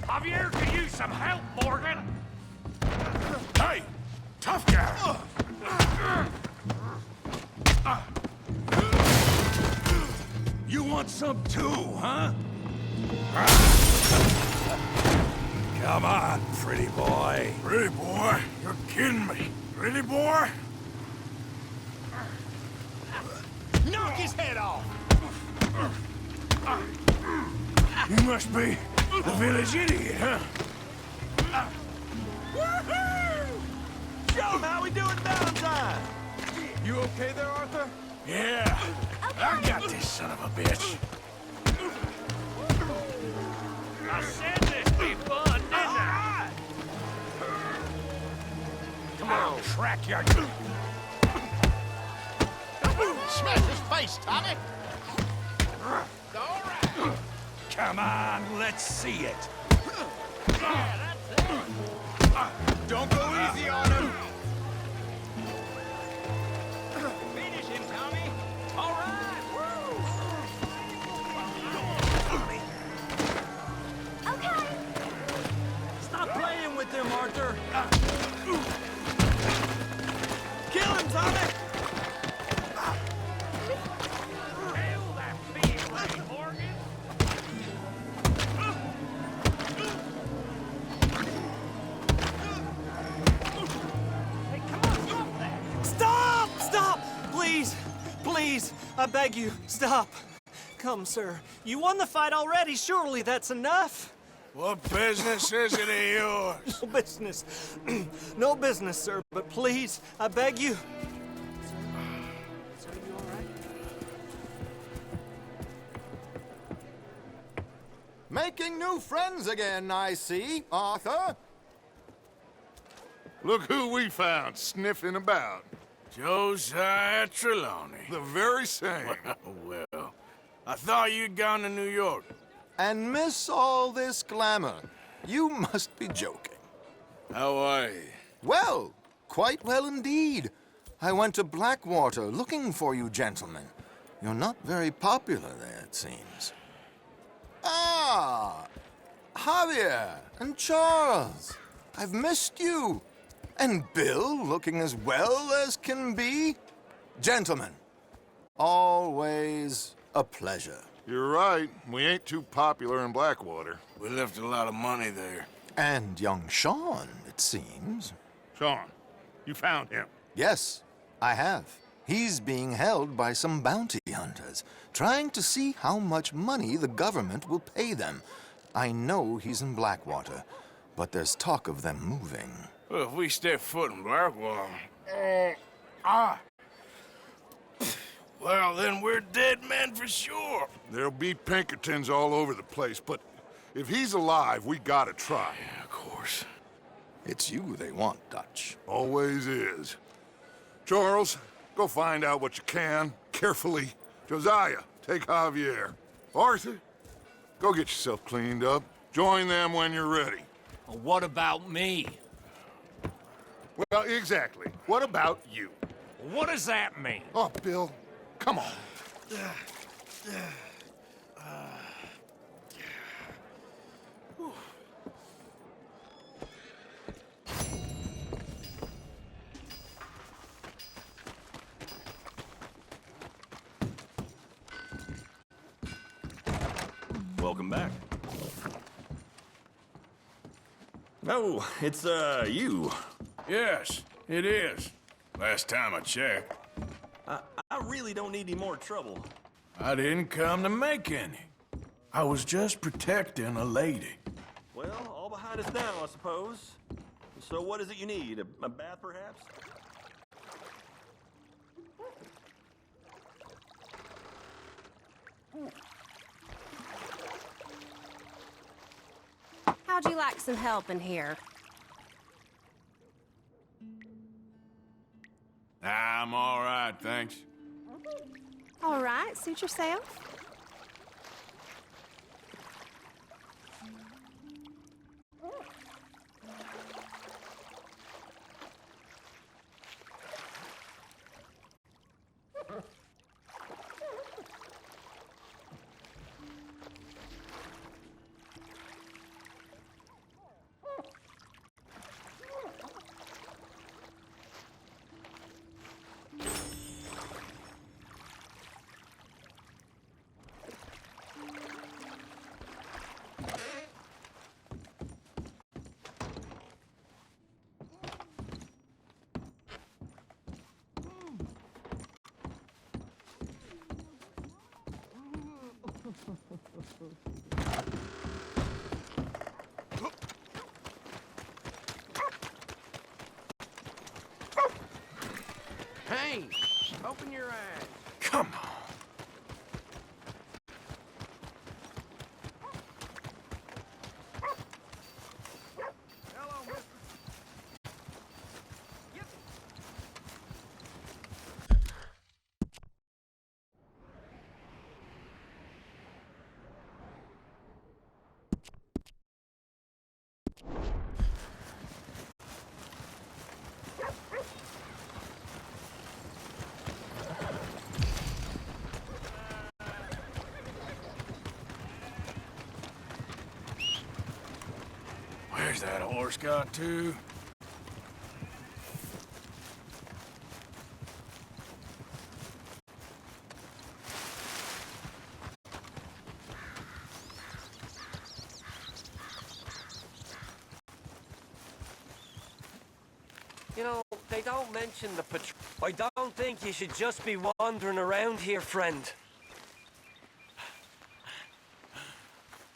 Javier could use some help, Morgan. Hey, tough guy. You want some too, huh? Come on, pretty boy. Pretty boy? You're kidding me. Pretty boy? Knock his head off. You must be the village idiot, huh? Show him how we do it downtime. You okay there, Arthur? Yeah, I got this son of a bitch. I said this be fun, didn't I? Come on, crack your... Smash his face, Tommy. All right. Come on, let's see it. Yeah, that's it. Don't go easy on him. Finish him, Tommy. All right. Okay. Stop playing with him, Arthur. Tommy! Stop! Stop! Please! Please! I beg you, stop! Come, sir. You won the fight already. Surely that's enough. What business is it of yours? No business. No business, sir. But please, I beg you. Sir, you all right? Making new friends again, I see, Arthur. Look who we found sniffing about. Josiah Trelawney. The very same. Well, I thought you'd gone to New York. And miss all this glamour. You must be joking. How are you? Well, quite well indeed. I went to Blackwater looking for you gentlemen. You're not very popular there, it seems. Ah! Javier and Charles. I've missed you. And Bill looking as well as can be. Gentlemen, always a pleasure. You're right. We ain't too popular in Blackwater. We left a lot of money there. And young Sean, it seems. Sean, you found him? Yes, I have. He's being held by some bounty hunters, trying to see how much money the government will pay them. I know he's in Blackwater, but there's talk of them moving. Well, if we step foot in Blackwater... Well, then we're dead men for sure. There'll be Pinkertons all over the place, but if he's alive, we gotta try. Yeah, of course. It's you they want, Dutch. Always is. Charles, go find out what you can, carefully. Josiah, take Javier. Arthur, go get yourself cleaned up. Join them when you're ready. Well, what about me? Well, exactly. What about you? What does that mean? Oh, Bill, come on. Welcome back. Oh, it's, you. Yes, it is. Last time I checked. I really don't need any more trouble. I didn't come to make any. I was just protecting a lady. Well, all behind us now, I suppose. So what is it you need? A bath, perhaps? How'd you like some help in here? I'm all right, thanks. All right, suit yourself. Hey, open your eyes. Come on. Hello, mister. Where's that horse got to? they don't mention the patrol. I don't think you should just be wandering around here, friend.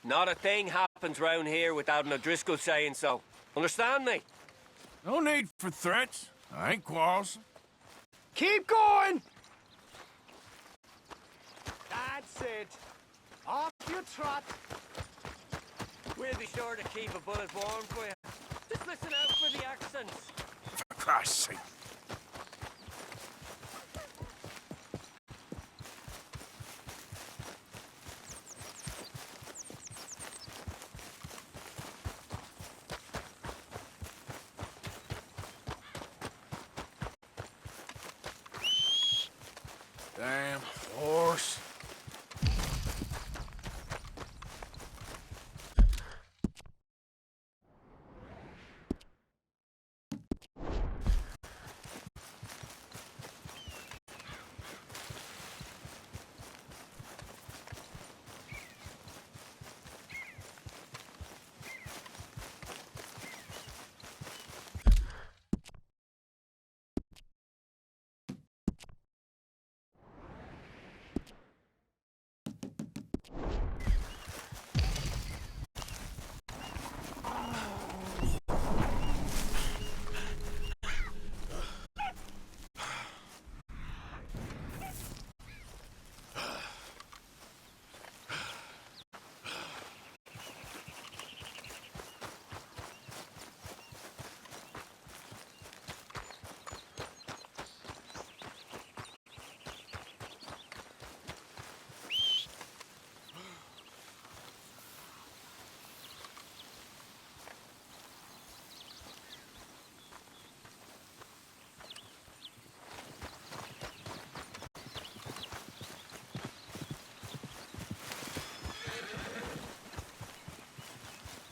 Not a thing happens round here without an O'Driscoll saying so. Understand me? No need for threats. I ain't quarrelsome. Keep going! That's it. Off you trot. We'll be sure to keep a bullet warm for you. Just listen out for the accents. For Christ's sake. Damn horse.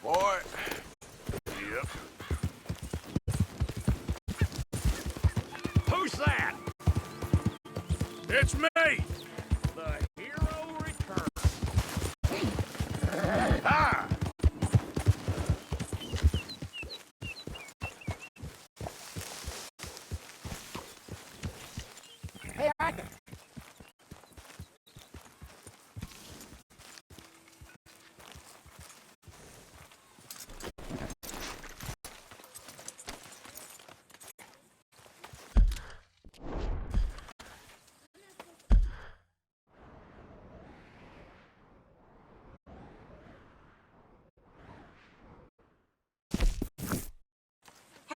Boy. Yep. Who's that? It's me! The hero returns. Ah! Hey, Arthur.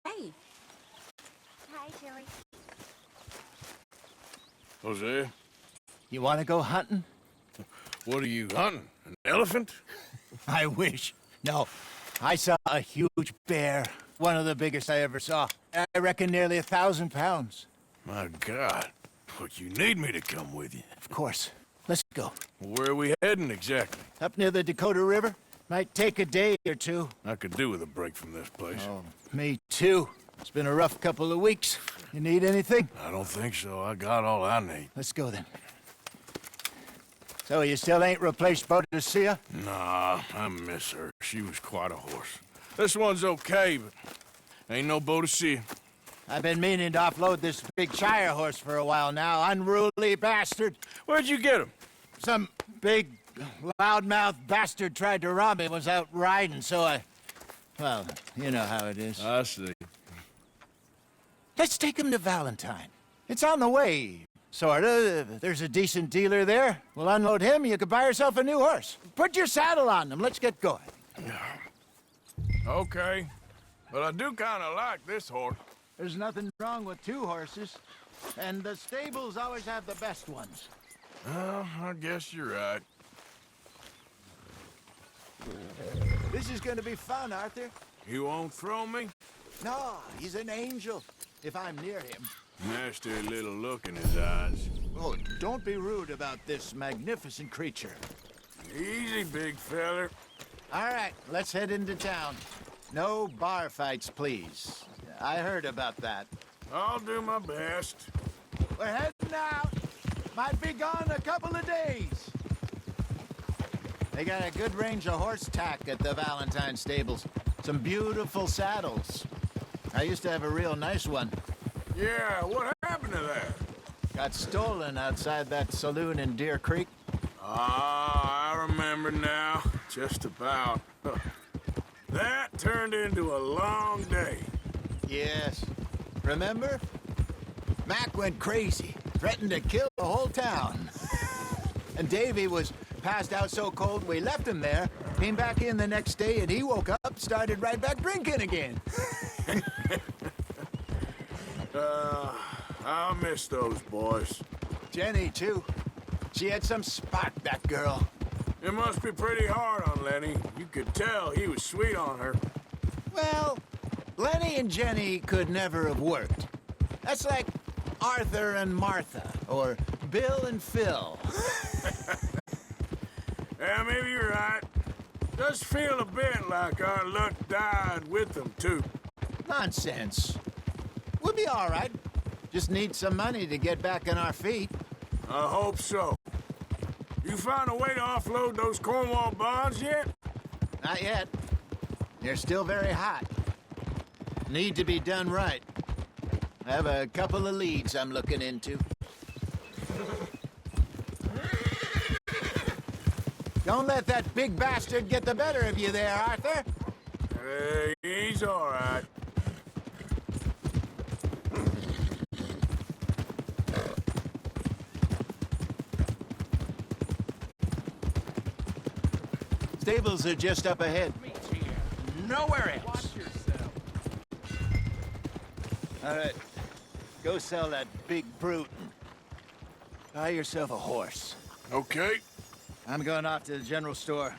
Hey. Hi, Jerry. Jose, You want to go hunting? what are you hunting? An elephant? I wish. No. I saw a huge bear. One of the biggest I ever saw. I reckon nearly 1,000 pounds. My God. But you need me to come with you. Of course. Let's go. Where are we heading exactly? Up near the Dakota River. Might take a day or two. I could do with a break from this place. Oh, me too. It's been a rough couple of weeks. You need anything? I don't think so. I got all I need. Let's go then. So you still ain't replaced Boadicea? Nah, I miss her. She was quite a horse. This one's okay, but ain't no Boadicea. I've been meaning to offload this big Shire horse for a while now. Unruly bastard. Where'd you get him? Some big, loudmouth bastard tried to rob me. Was out riding, so I... Well, you know how it is. I see. Let's take him to Valentine. It's on the way, sorta. There's a decent dealer there. We'll unload him, you could buy yourself a new horse. Put your saddle on him, let's get going. Okay. But I do kind of like this horse. There's nothing wrong with two horses. And the stables always have the best ones. Well, I guess you're right. This is gonna be fun, Arthur. You won't throw me? No, he's an angel, if I'm near him. Nasty little look in his eyes. Oh, don't be rude about this magnificent creature. Easy, big feller. All right, let's head into town. No bar fights, please. I heard about that. I'll do my best. We're heading out. Might be gone a couple of days. They got a good range of horse tack at the Valentine stables. Some beautiful saddles. I used to have a real nice one. Yeah, what happened to that? Got stolen outside that saloon in Deer Creek. Ah, I remember now. Just about. That turned into a long day. Yes. Remember? Mac went crazy, threatened to kill the whole town. And Davy was passed out so cold we left him there, came back in the next day, and he woke up, started right back drinking again. I'll miss those boys. Jenny, too. She had some spark, that girl. It must be pretty hard on Lenny. You could tell he was sweet on her. Well, Lenny and Jenny could never have worked. That's like Arthur and Martha, or Bill and Phil. Yeah, maybe you're right. Does feel a bit like our luck died with them, too. Nonsense. We'll be all right. Just need some money to get back on our feet. I hope so. You found a way to offload those Cornwall bonds yet? Not yet. They're still very hot. Need to be done right. I have a couple of leads I'm looking into. Don't let that big bastard get the better of you there, Arthur. Hey, he's all right. Stables are just up ahead. Nowhere else. All right. Go sell that big brute and buy yourself a horse. Okay. I'm going off to the general store.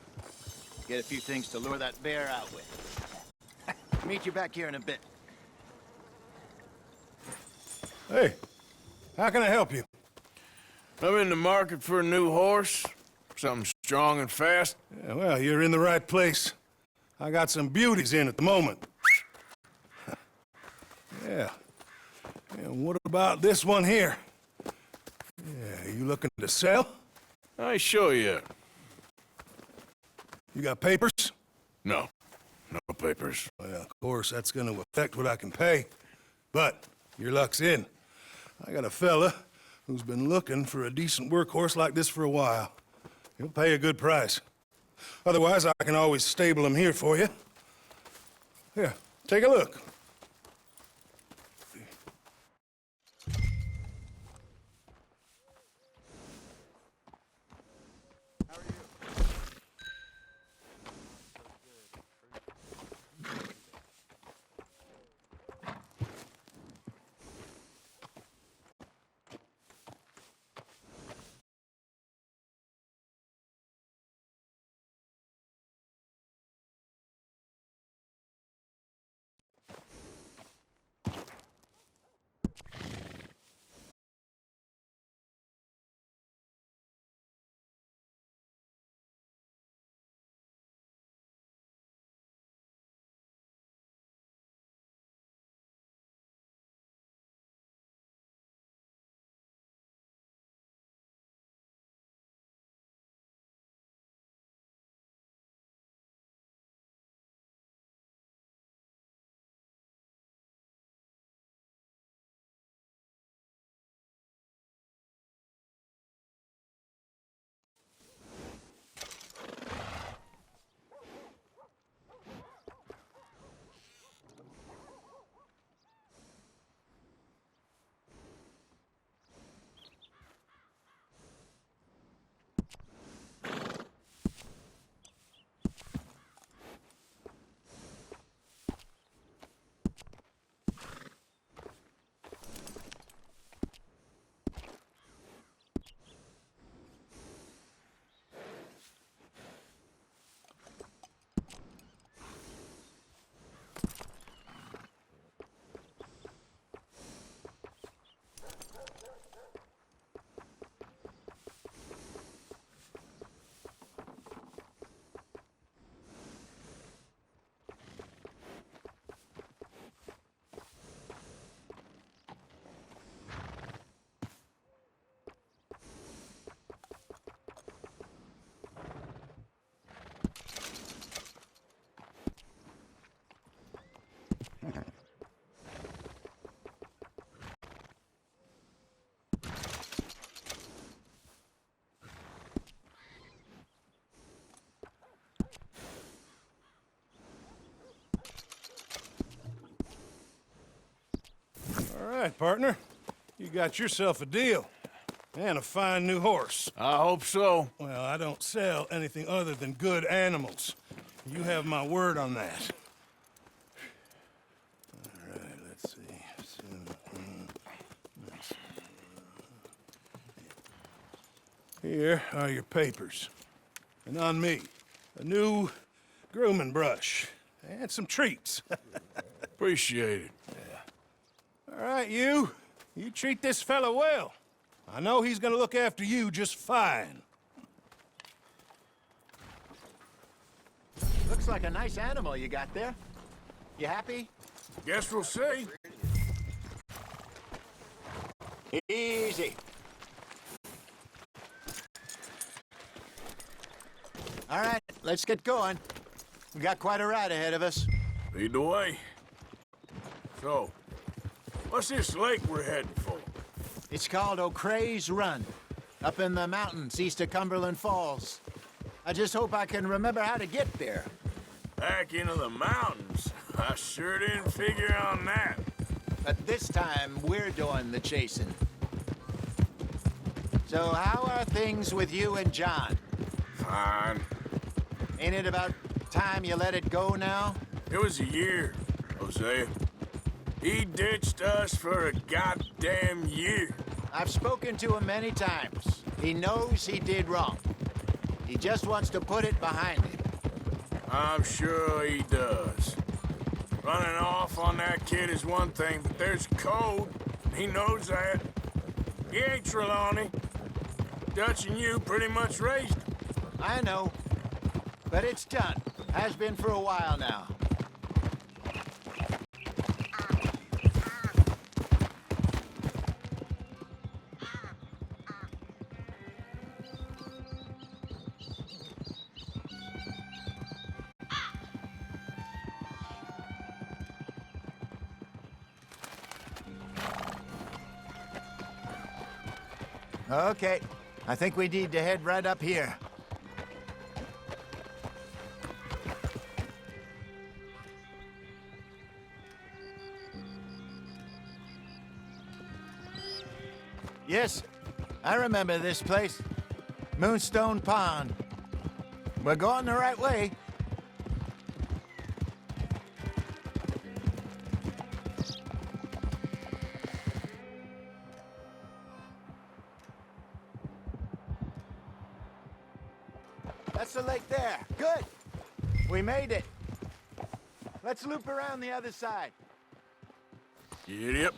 Get a few things to lure that bear out with. Meet you back here in a bit. Hey, how can I help you? I'm in the market for a new horse. Something strong and fast. Yeah, well, you're in the right place. I got some beauties in at the moment. Yeah. And what about this one here? Yeah, you looking to sell? I show you. You got papers? No. No papers. Well, of course, that's gonna affect what I can pay. But your luck's in. I got a fella who's been looking for a decent workhorse like this for a while. He'll pay a good price. Otherwise, I can always stable him here for you. Here, take a look. right, partner. You got yourself a deal. And a fine new horse. I hope so. Well, I don't sell anything other than good animals. You have my word on that. All right, let's see. Here are your papers. And on me, a new grooming brush and some treats. Appreciate it. Yeah. All right, you treat this fella well. I know he's gonna look after you just fine. Looks like a nice animal you got there. You happy? Guess we'll see. Easy. All right, let's get going. We got quite a ride ahead of us. Lead the way. So, what's this lake we're heading for? It's called O'Creagh's Run, up in the mountains east of Cumberland Falls. I just hope I can remember how to get there. Back into the mountains? I sure didn't figure on that. But this time, we're doing the chasing. So how are things with you and John? Fine. Ain't it about time you let it go now? It was a year, Hosea. He ditched us for a goddamn year. I've spoken to him many times. He knows he did wrong. He just wants to put it behind him. I'm sure he does. Running off on that kid is one thing, but there's code. He knows that. He ain't Trelawney. Dutch and you pretty much raised him. I know. But it's done. Has been for a while now. Okay, I think we need to head right up here. Yes, I remember this place. Moonstone Pond. We're going the right way. That's the lake there. Good. We made it. Let's loop around the other side. Yep.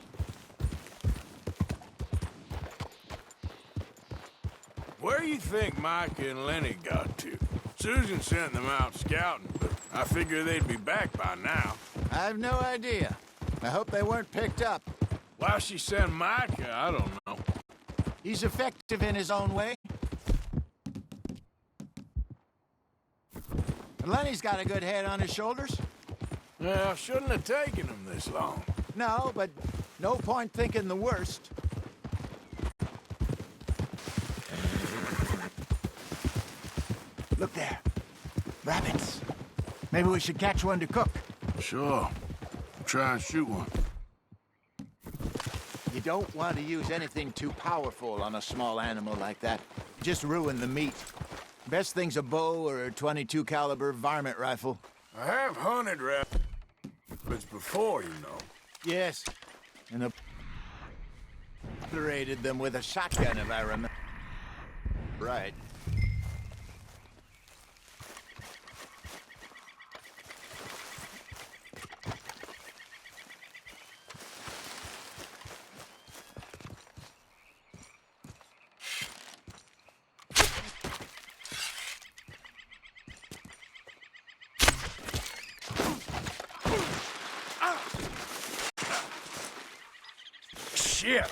Where do you think Mike and Lenny got to? Susan sent them out scouting, but I figure they'd be back by now. I have no idea. I hope they weren't picked up. Why she sent Micah, I don't know. He's effective in his own way. And Lenny's got a good head on his shoulders. Well, shouldn't have taken him this long. No, but no point thinking the worst. Look there. Rabbits. Maybe we should catch one to cook. Sure. Try and shoot one. You don't want to use anything too powerful on a small animal like that. Just ruin the meat. Best thing's a bow or a .22 caliber varmint rifle. I have hunted rabbits before, you know. Yes. And obliterated them with a shotgun, if I remember. Right. Shit!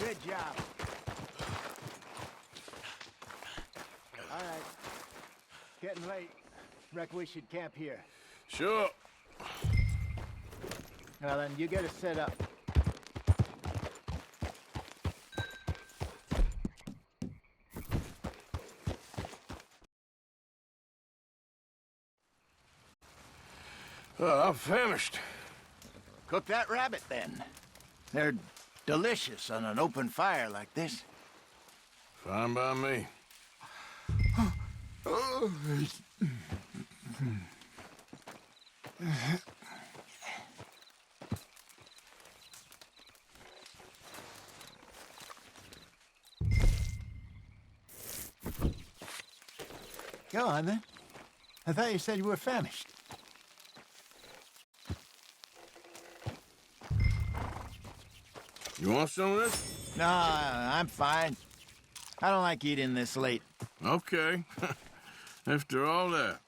Good job. All right. Getting late. Reckon we should camp here. Sure. Well, then, you get us set up. I'm famished. Cook that rabbit, then. They're delicious on an open fire like this. Fine by me. Go on, then. I thought you said you were famished. You want some of this? No, I'm fine. I don't like eating this late. Okay. After all that.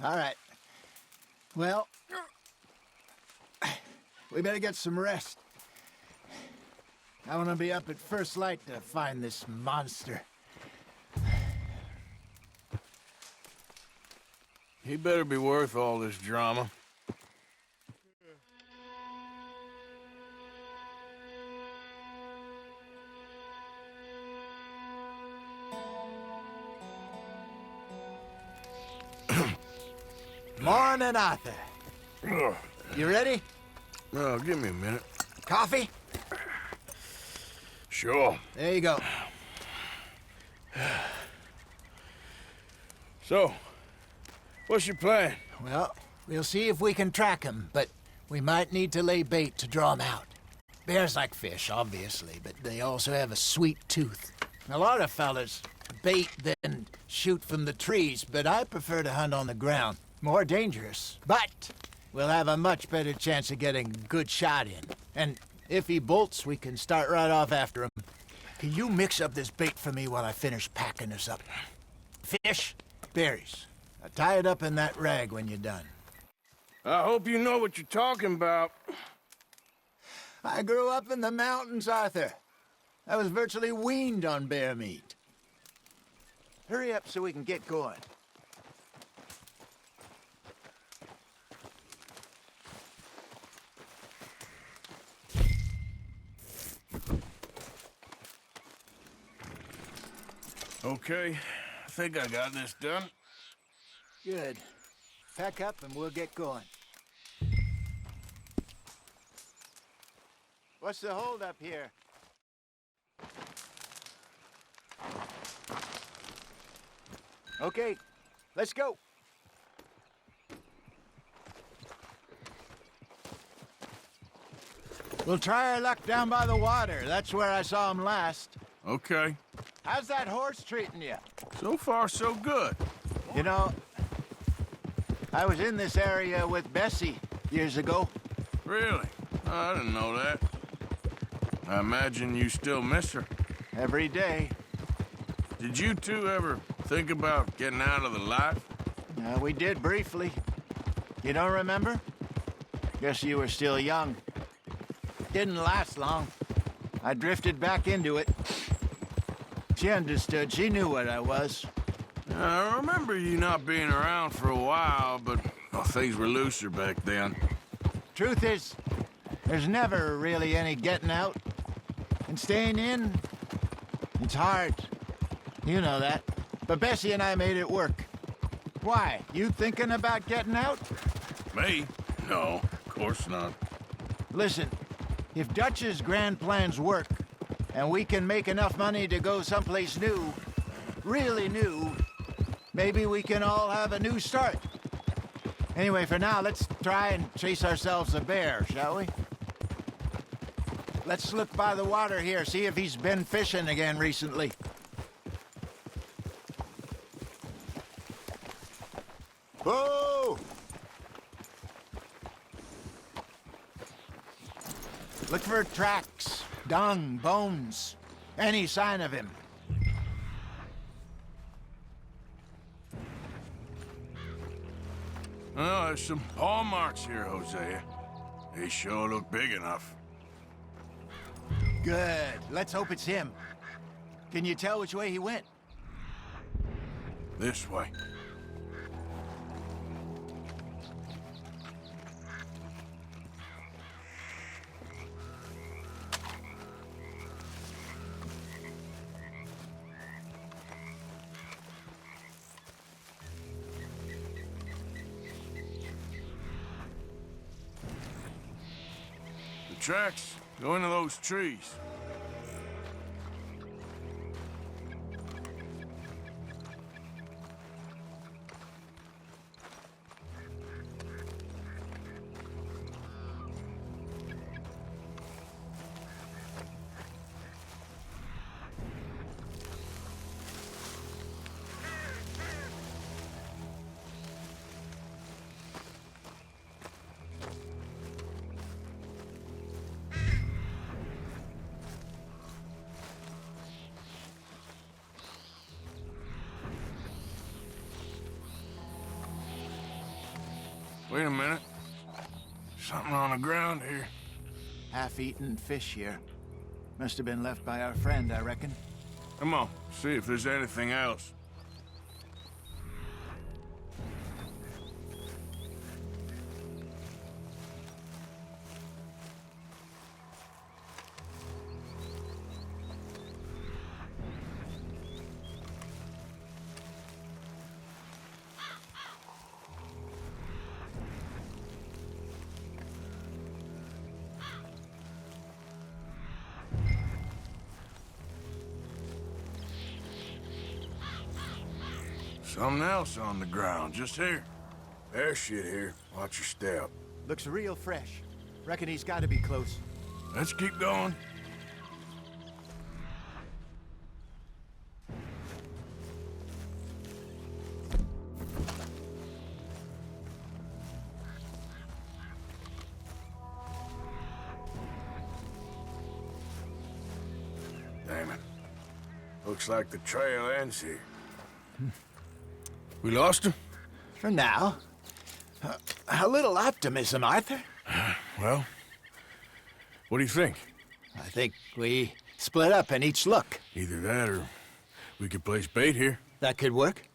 All right. Well, we better get some rest. I want to be up at first light to find this monster. He better be worth all this drama. Morning, Arthur. You ready? Oh, give me a minute. Coffee? Sure. There you go. So, what's your plan? Well, we'll see if we can track him, but we might need to lay bait to draw him out. Bears like fish, obviously, but they also have a sweet tooth. A lot of fellas bait then shoot from the trees, but I prefer to hunt on the ground. More dangerous, but we'll have a much better chance of getting a good shot in. And if he bolts, we can start right off after him. Can you mix up this bait for me while I finish packing this up? Fish, berries. Now tie it up in that rag when you're done. I hope you know what you're talking about. I grew up in the mountains, Arthur. I was virtually weaned on bear meat. Hurry up so we can get going. Okay, I think I got this done. Good. Pack up and we'll get going. What's the holdup here? Okay, let's go. We'll try our luck down by the water. That's where I saw him last. Okay. How's that horse treating you? So far, so good. You know, I was in this area with Bessie years ago. Really? Oh, I didn't know that. I imagine you still miss her. Every day. Did you two ever think about getting out of the life? We did briefly. You don't remember? Guess you were still young. Didn't last long. I drifted back into it. She understood. She knew what I was. I remember you not being around for a while, but things were looser back then. Truth is, there's never really any getting out. And staying in, it's hard. You know that. But Bessie and I made it work. Why? You thinking about getting out? Me? No, of course not. Listen, if Dutch's grand plans work, and we can make enough money to go someplace new, really new, maybe we can all have a new start. Anyway, for now, let's try and chase ourselves a bear, shall we? Let's look by the water here, see if he's been fishing again recently. Whoa! Look for tracks, dung, bones, any sign of him. Oh, there's some paw marks here, Hosea. They sure look big enough. Good. Let's hope it's him. Can you tell which way he went? This way. The tracks go into those trees. Wait a minute. Something on the ground here. Half-eaten fish here. Must have been left by our friend, I reckon. Come on, see if there's anything else. Something else on the ground, just here. There's shit here. Watch your step. Looks real fresh. Reckon he's got to be close. Let's keep going. Damn it. Looks like the trail ends here. We lost him? For now. A little optimism, Arthur. Well, what do you think? I think we split up and each look. Either that or we could place bait here. That could work.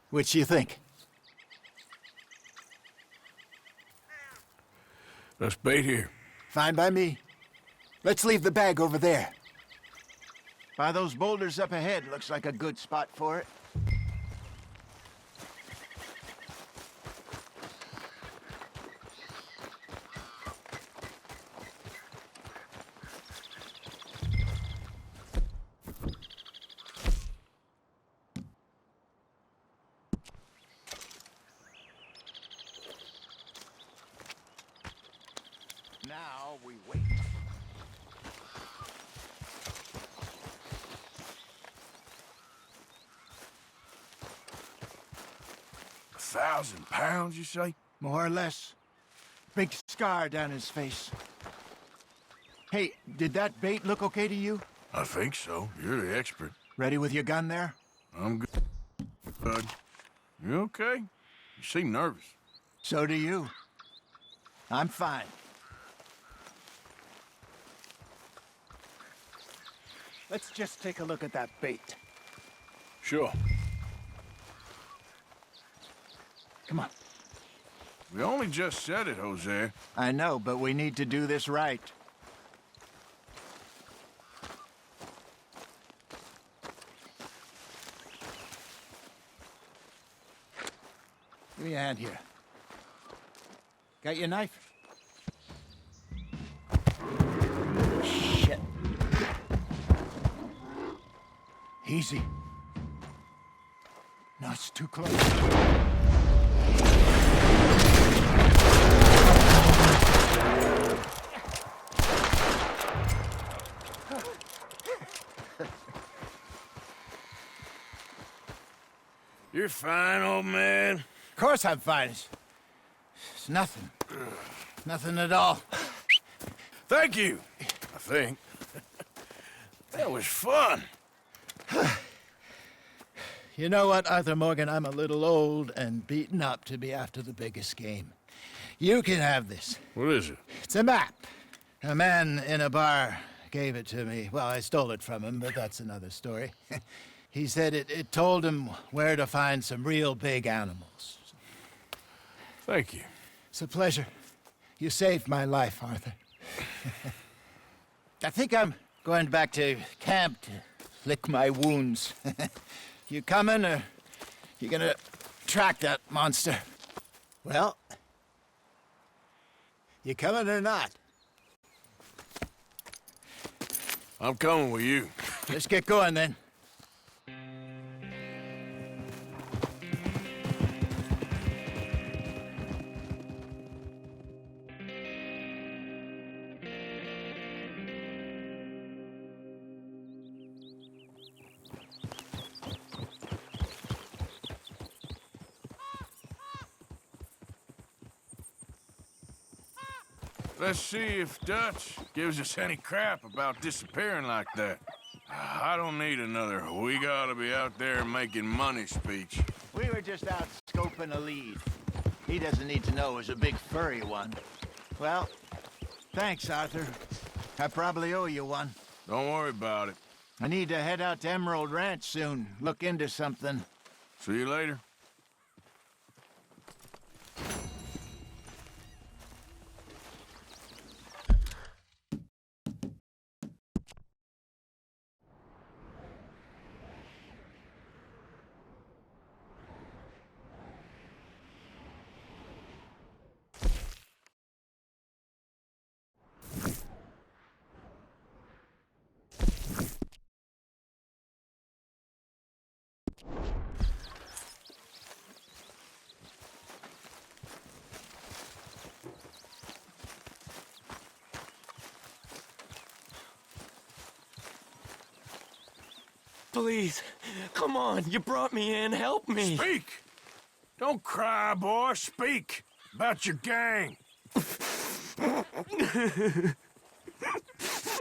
Which do you think? Let's bait here. Fine by me. Let's leave the bag over there. By those boulders up ahead, looks like a good spot for it. Now we wait. £1,000, you say? More or less. Big scar down his face. Hey, did that bait look okay to you? I think so. You're the expert. Ready with your gun there? I'm good, bud. You okay? You seem nervous. So do you. I'm fine. Let's just take a look at that bait. Sure. Come on. We only just said it, Jose. I know, but we need to do this right. Give me a hand here. Got your knife? Shit. Easy. No, it's too close. You're fine, old man. Of course I'm fine. It's nothing. Nothing at all. Thank you. think. That was fun. You know what, Arthur Morgan? I'm a little old and beaten up to be after the biggest game. You can have this. What is it? It's a map. A man in a bar gave it to me. Well, I stole it from him, but that's another story. He said it told him where to find some real big animals. Thank you. It's a pleasure. You saved my life, Arthur. I think I'm going back to camp to lick my wounds. You coming, or you gonna track that monster? Well, you coming or not? I'm coming with you. Let's get going, then. Let's see if Dutch gives us any crap about disappearing like that. I don't need another "we gotta be out there making money" speech. We were just out scoping a lead. He doesn't need to know it was a big furry one. Well, thanks, Arthur. I probably owe you one. Don't worry about it. I need to head out to Emerald Ranch soon. Look into something. See you later. Please, come on, you brought me in, help me. Speak! Don't cry, boy, speak about your gang.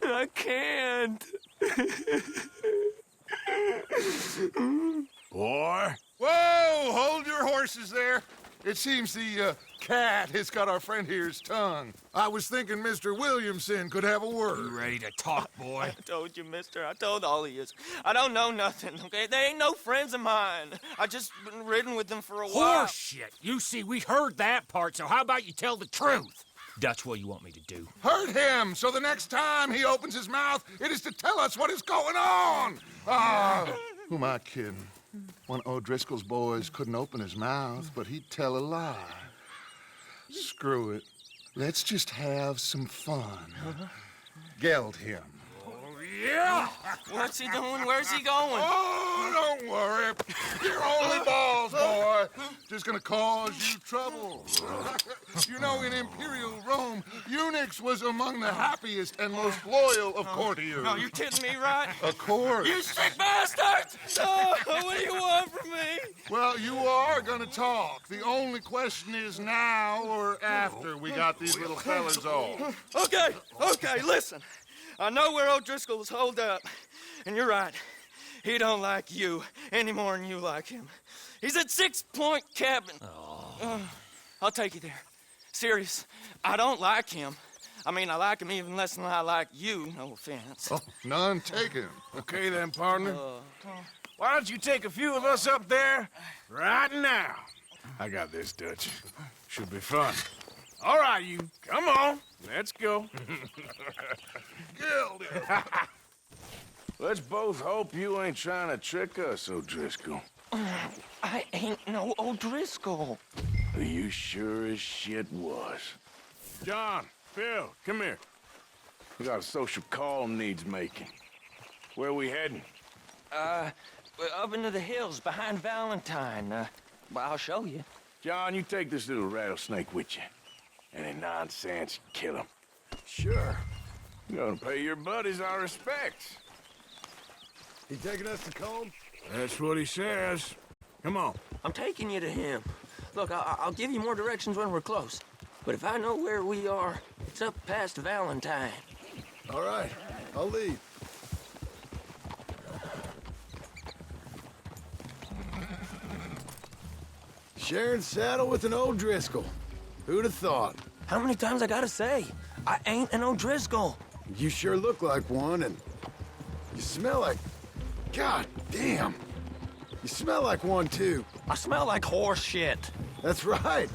I can't. Boy. Whoa! Hold your horses there. It seems the cat has got our friend here's tongue. I was thinking Mr. Williamson could have a word. You ready to talk, boy? I told you, mister. I told all of you. I don't know nothing, okay? They ain't no friends of mine. I just been ridden with them for a while. Horseshit! You see, we heard that part, so how about you tell the truth? Dutch, what do you want me to do? Hurt him, so the next time he opens his mouth, it is to tell us what is going on. Who am I kidding? One of O'Driscoll's boys couldn't open his mouth, but he'd tell a lie. Screw it. Let's just have some fun. Geld him. Yeah! What's he doing? Where's he going? Oh, don't worry. You're only balls, boy. Just gonna cause you trouble. You know, in Imperial Rome, eunuchs was among the happiest and most loyal of courtiers. No, you're kidding me, right? Of course. You sick bastards! Oh, what do you want from me? Well, you are gonna talk. The only question is now or after we got these little fellas off. Okay, listen. I know where O'Driscoll's holed up, and you're right. He don't like you any more than you like him. He's at 6 Point Cabin. I'll take you there. Serious, I don't like him. I mean, I like him even less than I like you, no offense. Oh, none taken. Okay then, partner. Why don't you take a few of us up there right now? I got this, Dutch. Should be fun. All right, you. Come on. Let's go. Let's both hope you ain't trying to trick us, O'Driscoll. I ain't no O'Driscoll. You sure as shit was. John, Phil, come here. We got a social call needs making. Where we heading? Up into the hills behind Valentine. Well, I'll show you. John, you take this little rattlesnake with you. Any nonsense, kill him. Sure. You're gonna pay your buddies our respects. He taking us to Combe? That's what he says. Come on. I'm taking you to him. Look, I'll give you more directions when we're close. But if I know where we are, it's up past Valentine. All right, I'll leave. Sharing saddle with an O'Driscoll. Who'd have thought? How many times I gotta say? I ain't an O'Driscoll. You sure look like one, and you smell like... God damn. You smell like one, too. I smell like horse shit. That's right.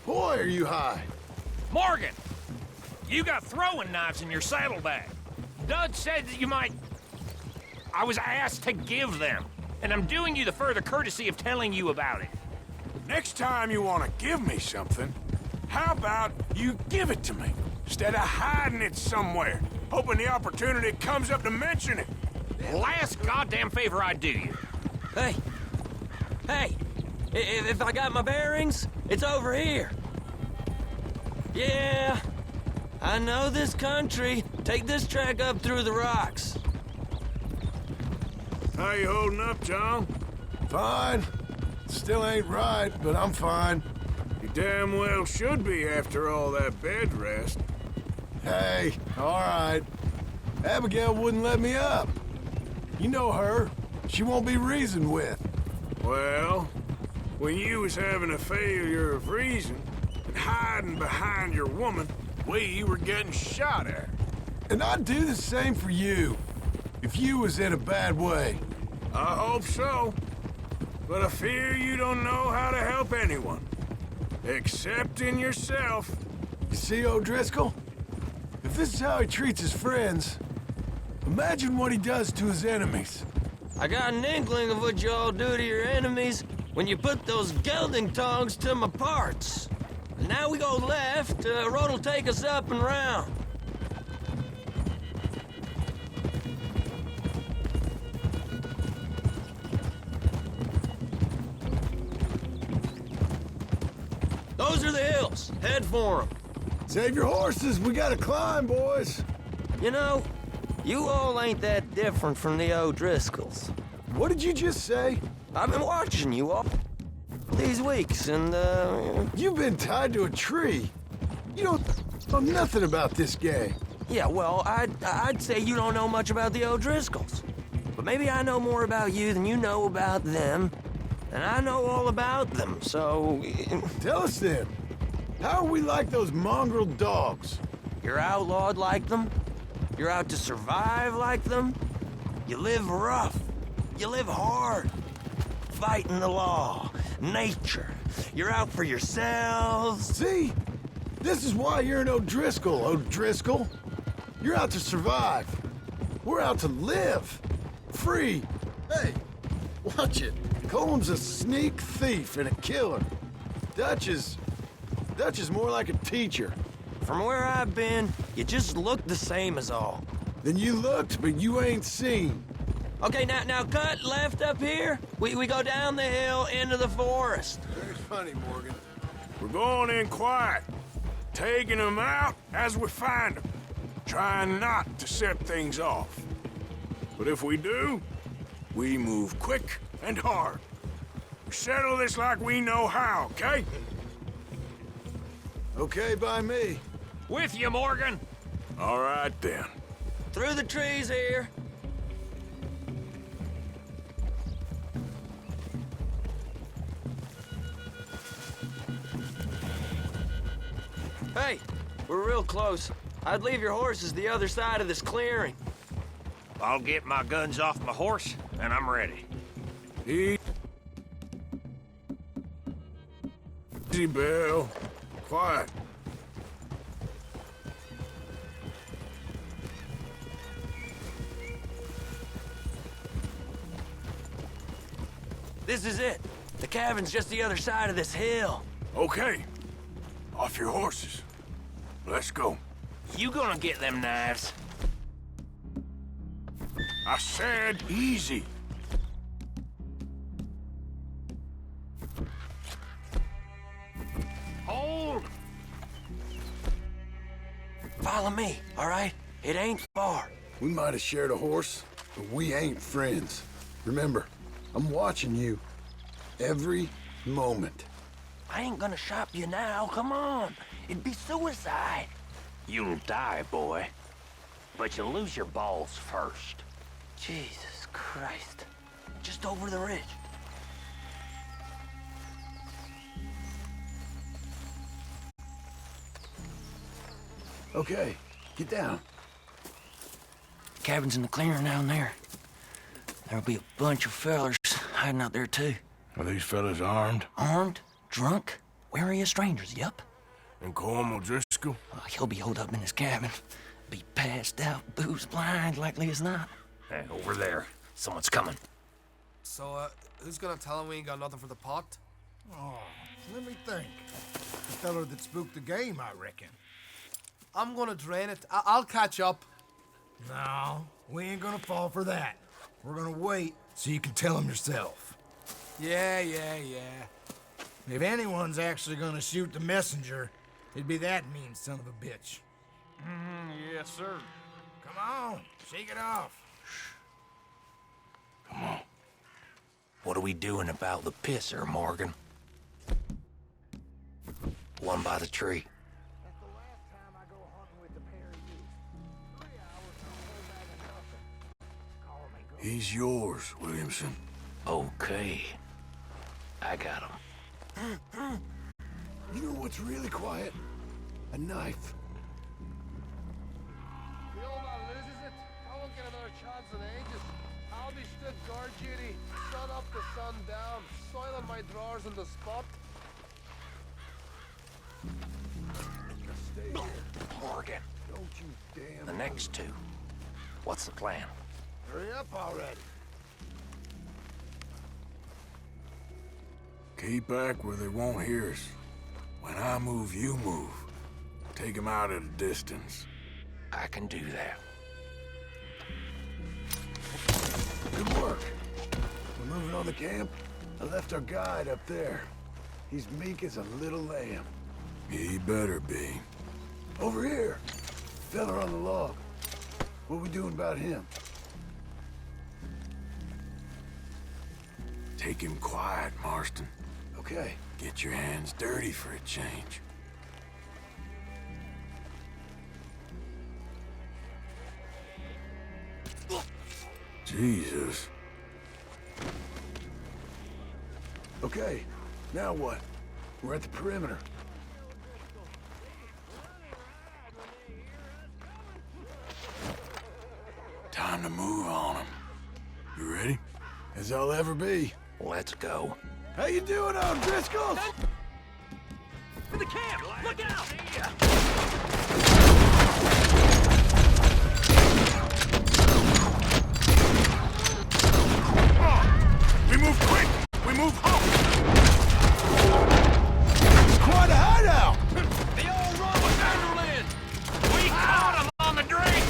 Boy, are you high. Morgan! You got throwing knives in your saddlebag. Dud said that you might... I was asked to give them, and I'm doing you the further courtesy of telling you about it. Next time you want to give me something, how about you give it to me, instead of hiding it somewhere, hoping the opportunity comes up to mention it? Last goddamn favor I do you. Hey! Hey! If I got my bearings, it's over here. Yeah, I know this country. Take this track up through the rocks. How you holding up, John? Fine. Still ain't right, but I'm fine. You damn well should be after all that bed rest. Hey, all right. Abigail wouldn't let me up. You know her. She won't be reasoned with. Well, when you was having a failure of reason and hiding behind your woman, we were getting shot at. And I'd do the same for you, if you was in a bad way. I hope so. But I fear you don't know how to help anyone. Except in yourself. You see, O'Driscoll? If this is how he treats his friends, imagine what he does to his enemies. I got an inkling of what y'all do to your enemies when you put those gelding tongs to my parts. And now we go left, road will take us up and round. Those are the hills. Head for them. Save your horses. We gotta climb, boys. You know, you all ain't that different from the O'Driscolls. What did you just say? I've been watching you all these weeks, and, You've been tied to a tree. You don't know nothing about this gang. Yeah, well, I'd say you don't know much about the O'Driscolls. But maybe I know more about you than you know about them. And I know all about them, so... Tell us then. How are we like those mongrel dogs? You're outlawed like them. You're out to survive like them. You live rough. You live hard. Fighting the law. Nature. You're out for yourselves. See? This is why you're an O'Driscoll, O'Driscoll. You're out to survive. We're out to live. Free. Hey, watch it. Coleman's a sneak thief and a killer. Dutch is more like a teacher. From where I've been, you just look the same as all. Then you looked, but you ain't seen. Okay, now cut left up here. We go down the hill into the forest. Very funny, Morgan. We're going in quiet, taking them out as we find them, trying not to set things off. But if we do, we move quick and hard. We settle this like we know how, okay? Okay by me. With you, Morgan. All right, then. Through the trees here. Hey, we're real close. I'd leave your horses the other side of this clearing. I'll get my guns off my horse, and I'm ready. Easy, Bill. Quiet. This is it. The cabin's just the other side of this hill. Okay. Off your horses. Let's go. You gonna get them knives? I said easy. Hold! Follow me, all right? It ain't far. We might have shared a horse, but we ain't friends. Remember, I'm watching you. Every moment. I ain't gonna shop you now, come on. It'd be suicide. You'll die, boy. but you lose your balls first. Jesus Christ. Just over the ridge. Okay, get down. Cabin's in the clearing down there. There'll be a bunch of fellers hiding out there, too. Are these fellas armed? Armed, drunk, wary of strangers, yep. And Colm O'Driscoll? He'll be holed up in his cabin. Be passed out, booze blind, likely as not. Hey, over there. Someone's coming. So, who's gonna tell him we ain't got nothing for the pot? Oh, let me think. The feller that spooked the game, I reckon. I'm gonna drain it. I'll catch up. No, we ain't gonna fall for that. We're gonna wait so you can tell him yourself. Yeah. If anyone's actually gonna shoot the messenger, it'd be that mean son of a bitch. Yes, sir. Come on, shake it off. Come on. What are we doing about the pisser, Morgan? One by the tree. He's yours, Williamson. Okay. I got him. You know what's really quiet? A knife. The old man loses it. I won't get another chance in ages. I'll be stood guard duty, sun up to sun down, soiling my drawers on the spot. Stay here. Morgan. Don't you damn. The next two. What's the plan? Hurry up already. Keep back where they won't hear us. When I move, you move. Take them out at a distance. I can do that. Good work. We're moving on the camp. I left our guide up there. He's meek as a little lamb. He better be. Over here. Fella on the log. What we doing about him? Take him quiet, Marston. Okay. Get your hands dirty for a change. Jesus. Okay, now what? We're at the perimeter. Time to move on him. You ready? As I'll ever be. Let's go. How you doing, O'Driscoll? For the camp! Look out! We move quick! We move home! It's quite a hideout! The old Roman Vanderland! We caught him on the drink!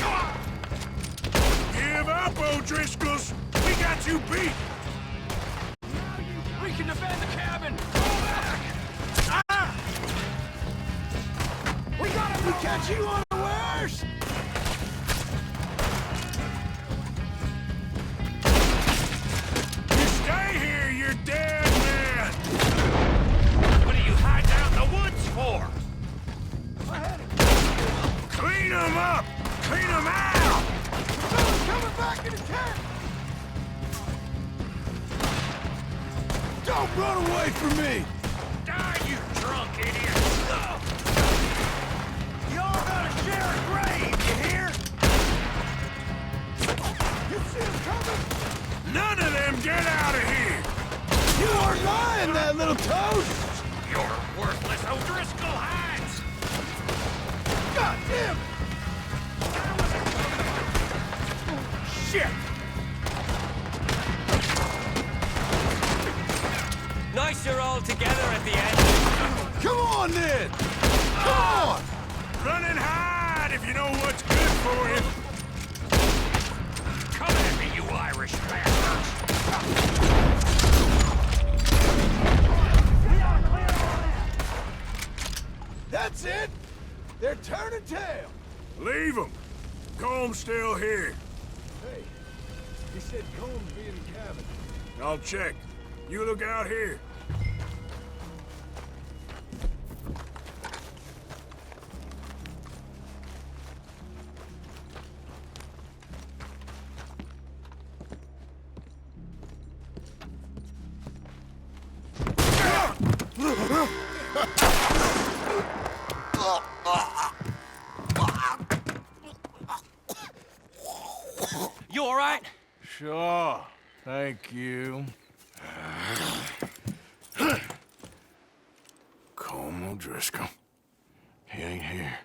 Give up, O'Driscolls! We got you beat! We can defend the cabin! Fall back! We got him! We catch you unawares! You stay here, you're dead man! What are you hiding out in the woods for? Clean them up! Clean them out! Fella's coming back in the camp! Don't run away from me! Die, you drunk idiot! Y'all gotta share a grave, you hear? You see him coming? None of them get out of here! You are lying, that little toad! You're worthless O'Driscoll hides! God damn! Shit! Nice you're all together at the end. Come on, then! Come on! Run and hide if you know what's good for you! Come at me, you Irish bastards! That's it! They're turning tail! Leave them! Comb's still here. Hey, he said Combs be in the cabin. I'll check. You look out here. You all right? Sure. Thank you. Colm O'Driscoll. He ain't here.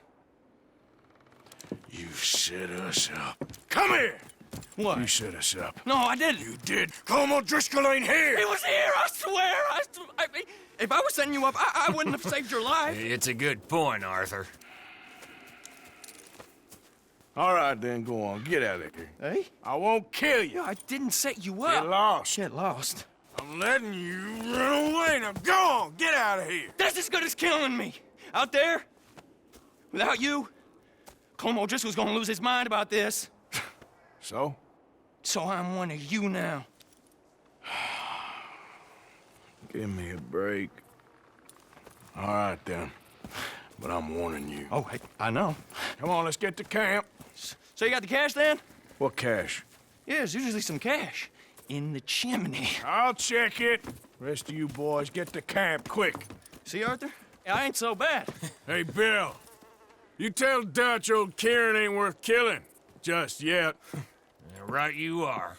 You set us up. Come here! What? You set us up. No, I didn't. You did. Colm O'Driscoll ain't here! He was here, I swear! If I was setting you up, I wouldn't have saved your life. It's a good point, Arthur. All right, then, go on. Get out of here. Hey? I won't kill you. I didn't set you up. Get lost. Get lost. I'm letting you run away. Now go on. Get out of here. That's as good as killing me. Out there, without you, Colm O'Driscoll's gonna lose his mind about this. So? So I'm one of you now. Give me a break. All right, then. But I'm warning you. Oh, I know. Come on, let's get to camp. So you got the cash, then? What cash? Yeah, there's usually some cash in the chimney. I'll check it. Rest of you boys, get to camp, quick. See, Arthur? I ain't so bad. Hey, Bill. You tell Dutch old Kieran ain't worth killing. Just yet. Right you are.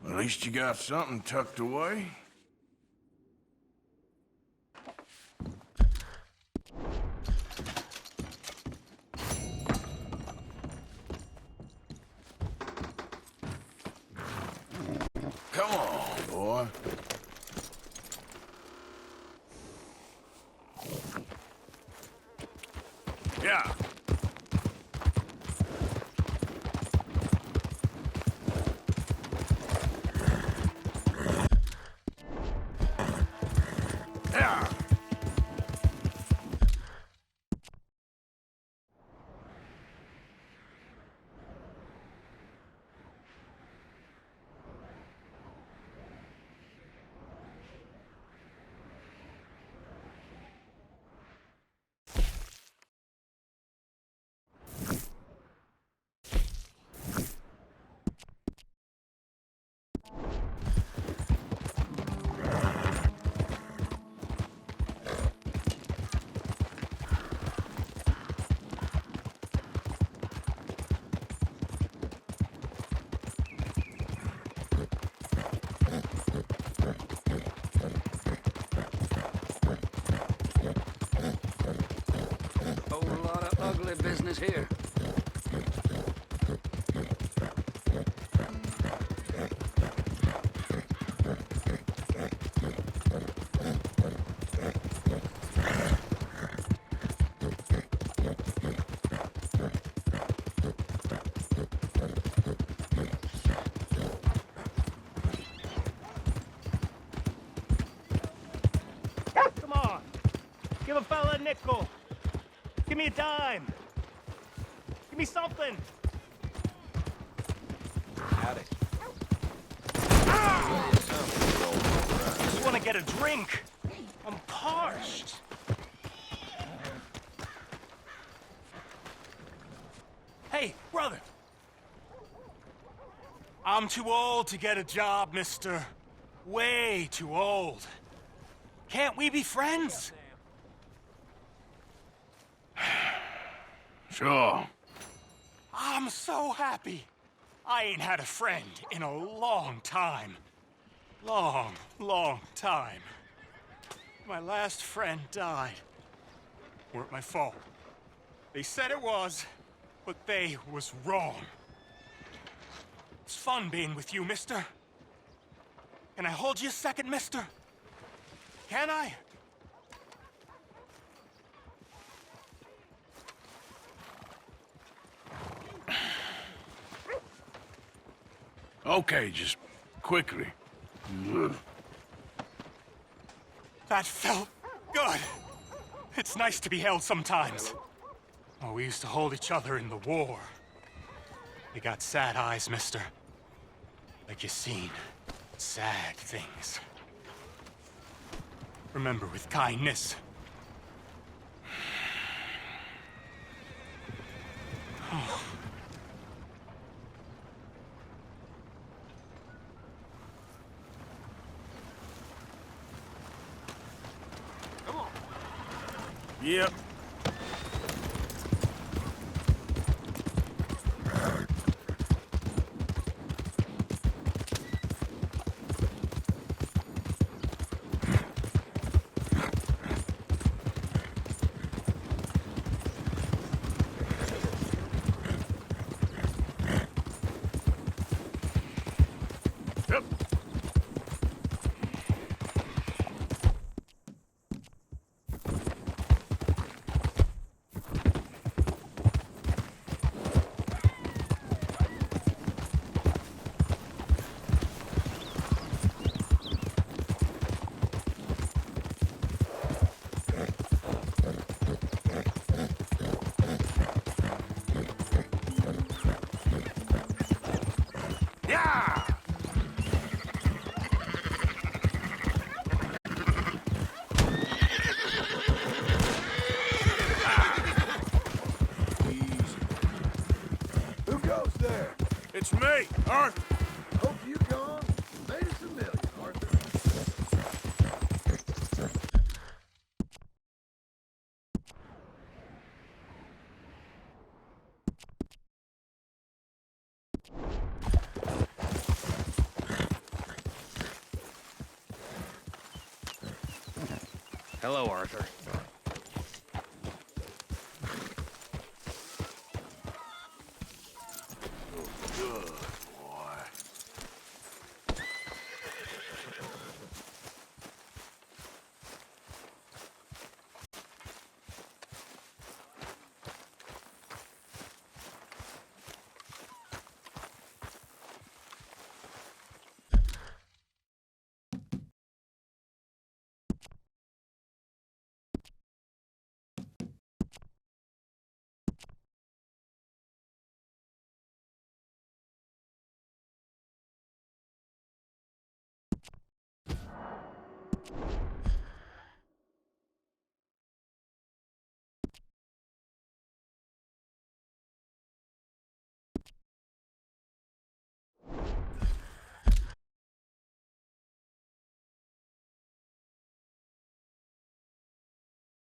At least you got something tucked away. Come on, boy. Yeah. Yeah. Whole lot of ugly business here. Come on. Give a fella a nickel. Give me a dime. Give me something. Howdy. Just want to get a drink. I'm parched. Hey, brother. I'm too old to get a job, mister. Way too old. Can't we be friends? Sure. I'm so happy. I ain't had a friend in a long time. Long time. My last friend died. Weren't my fault. They said it was, but they was wrong. It's fun being with you, mister. Can I hold you a second, mister? Can I? Okay, just quickly. That felt good. It's nice to be held sometimes. Oh, we used to hold each other in the war. You got sad eyes, mister. Like you seen sad things. Remember, with kindness. Oh. Come on. Yep. Who goes there? It's me, Arthur. Hope you gone. Made us a million, Arthur. Hello, Arthur. Good boy.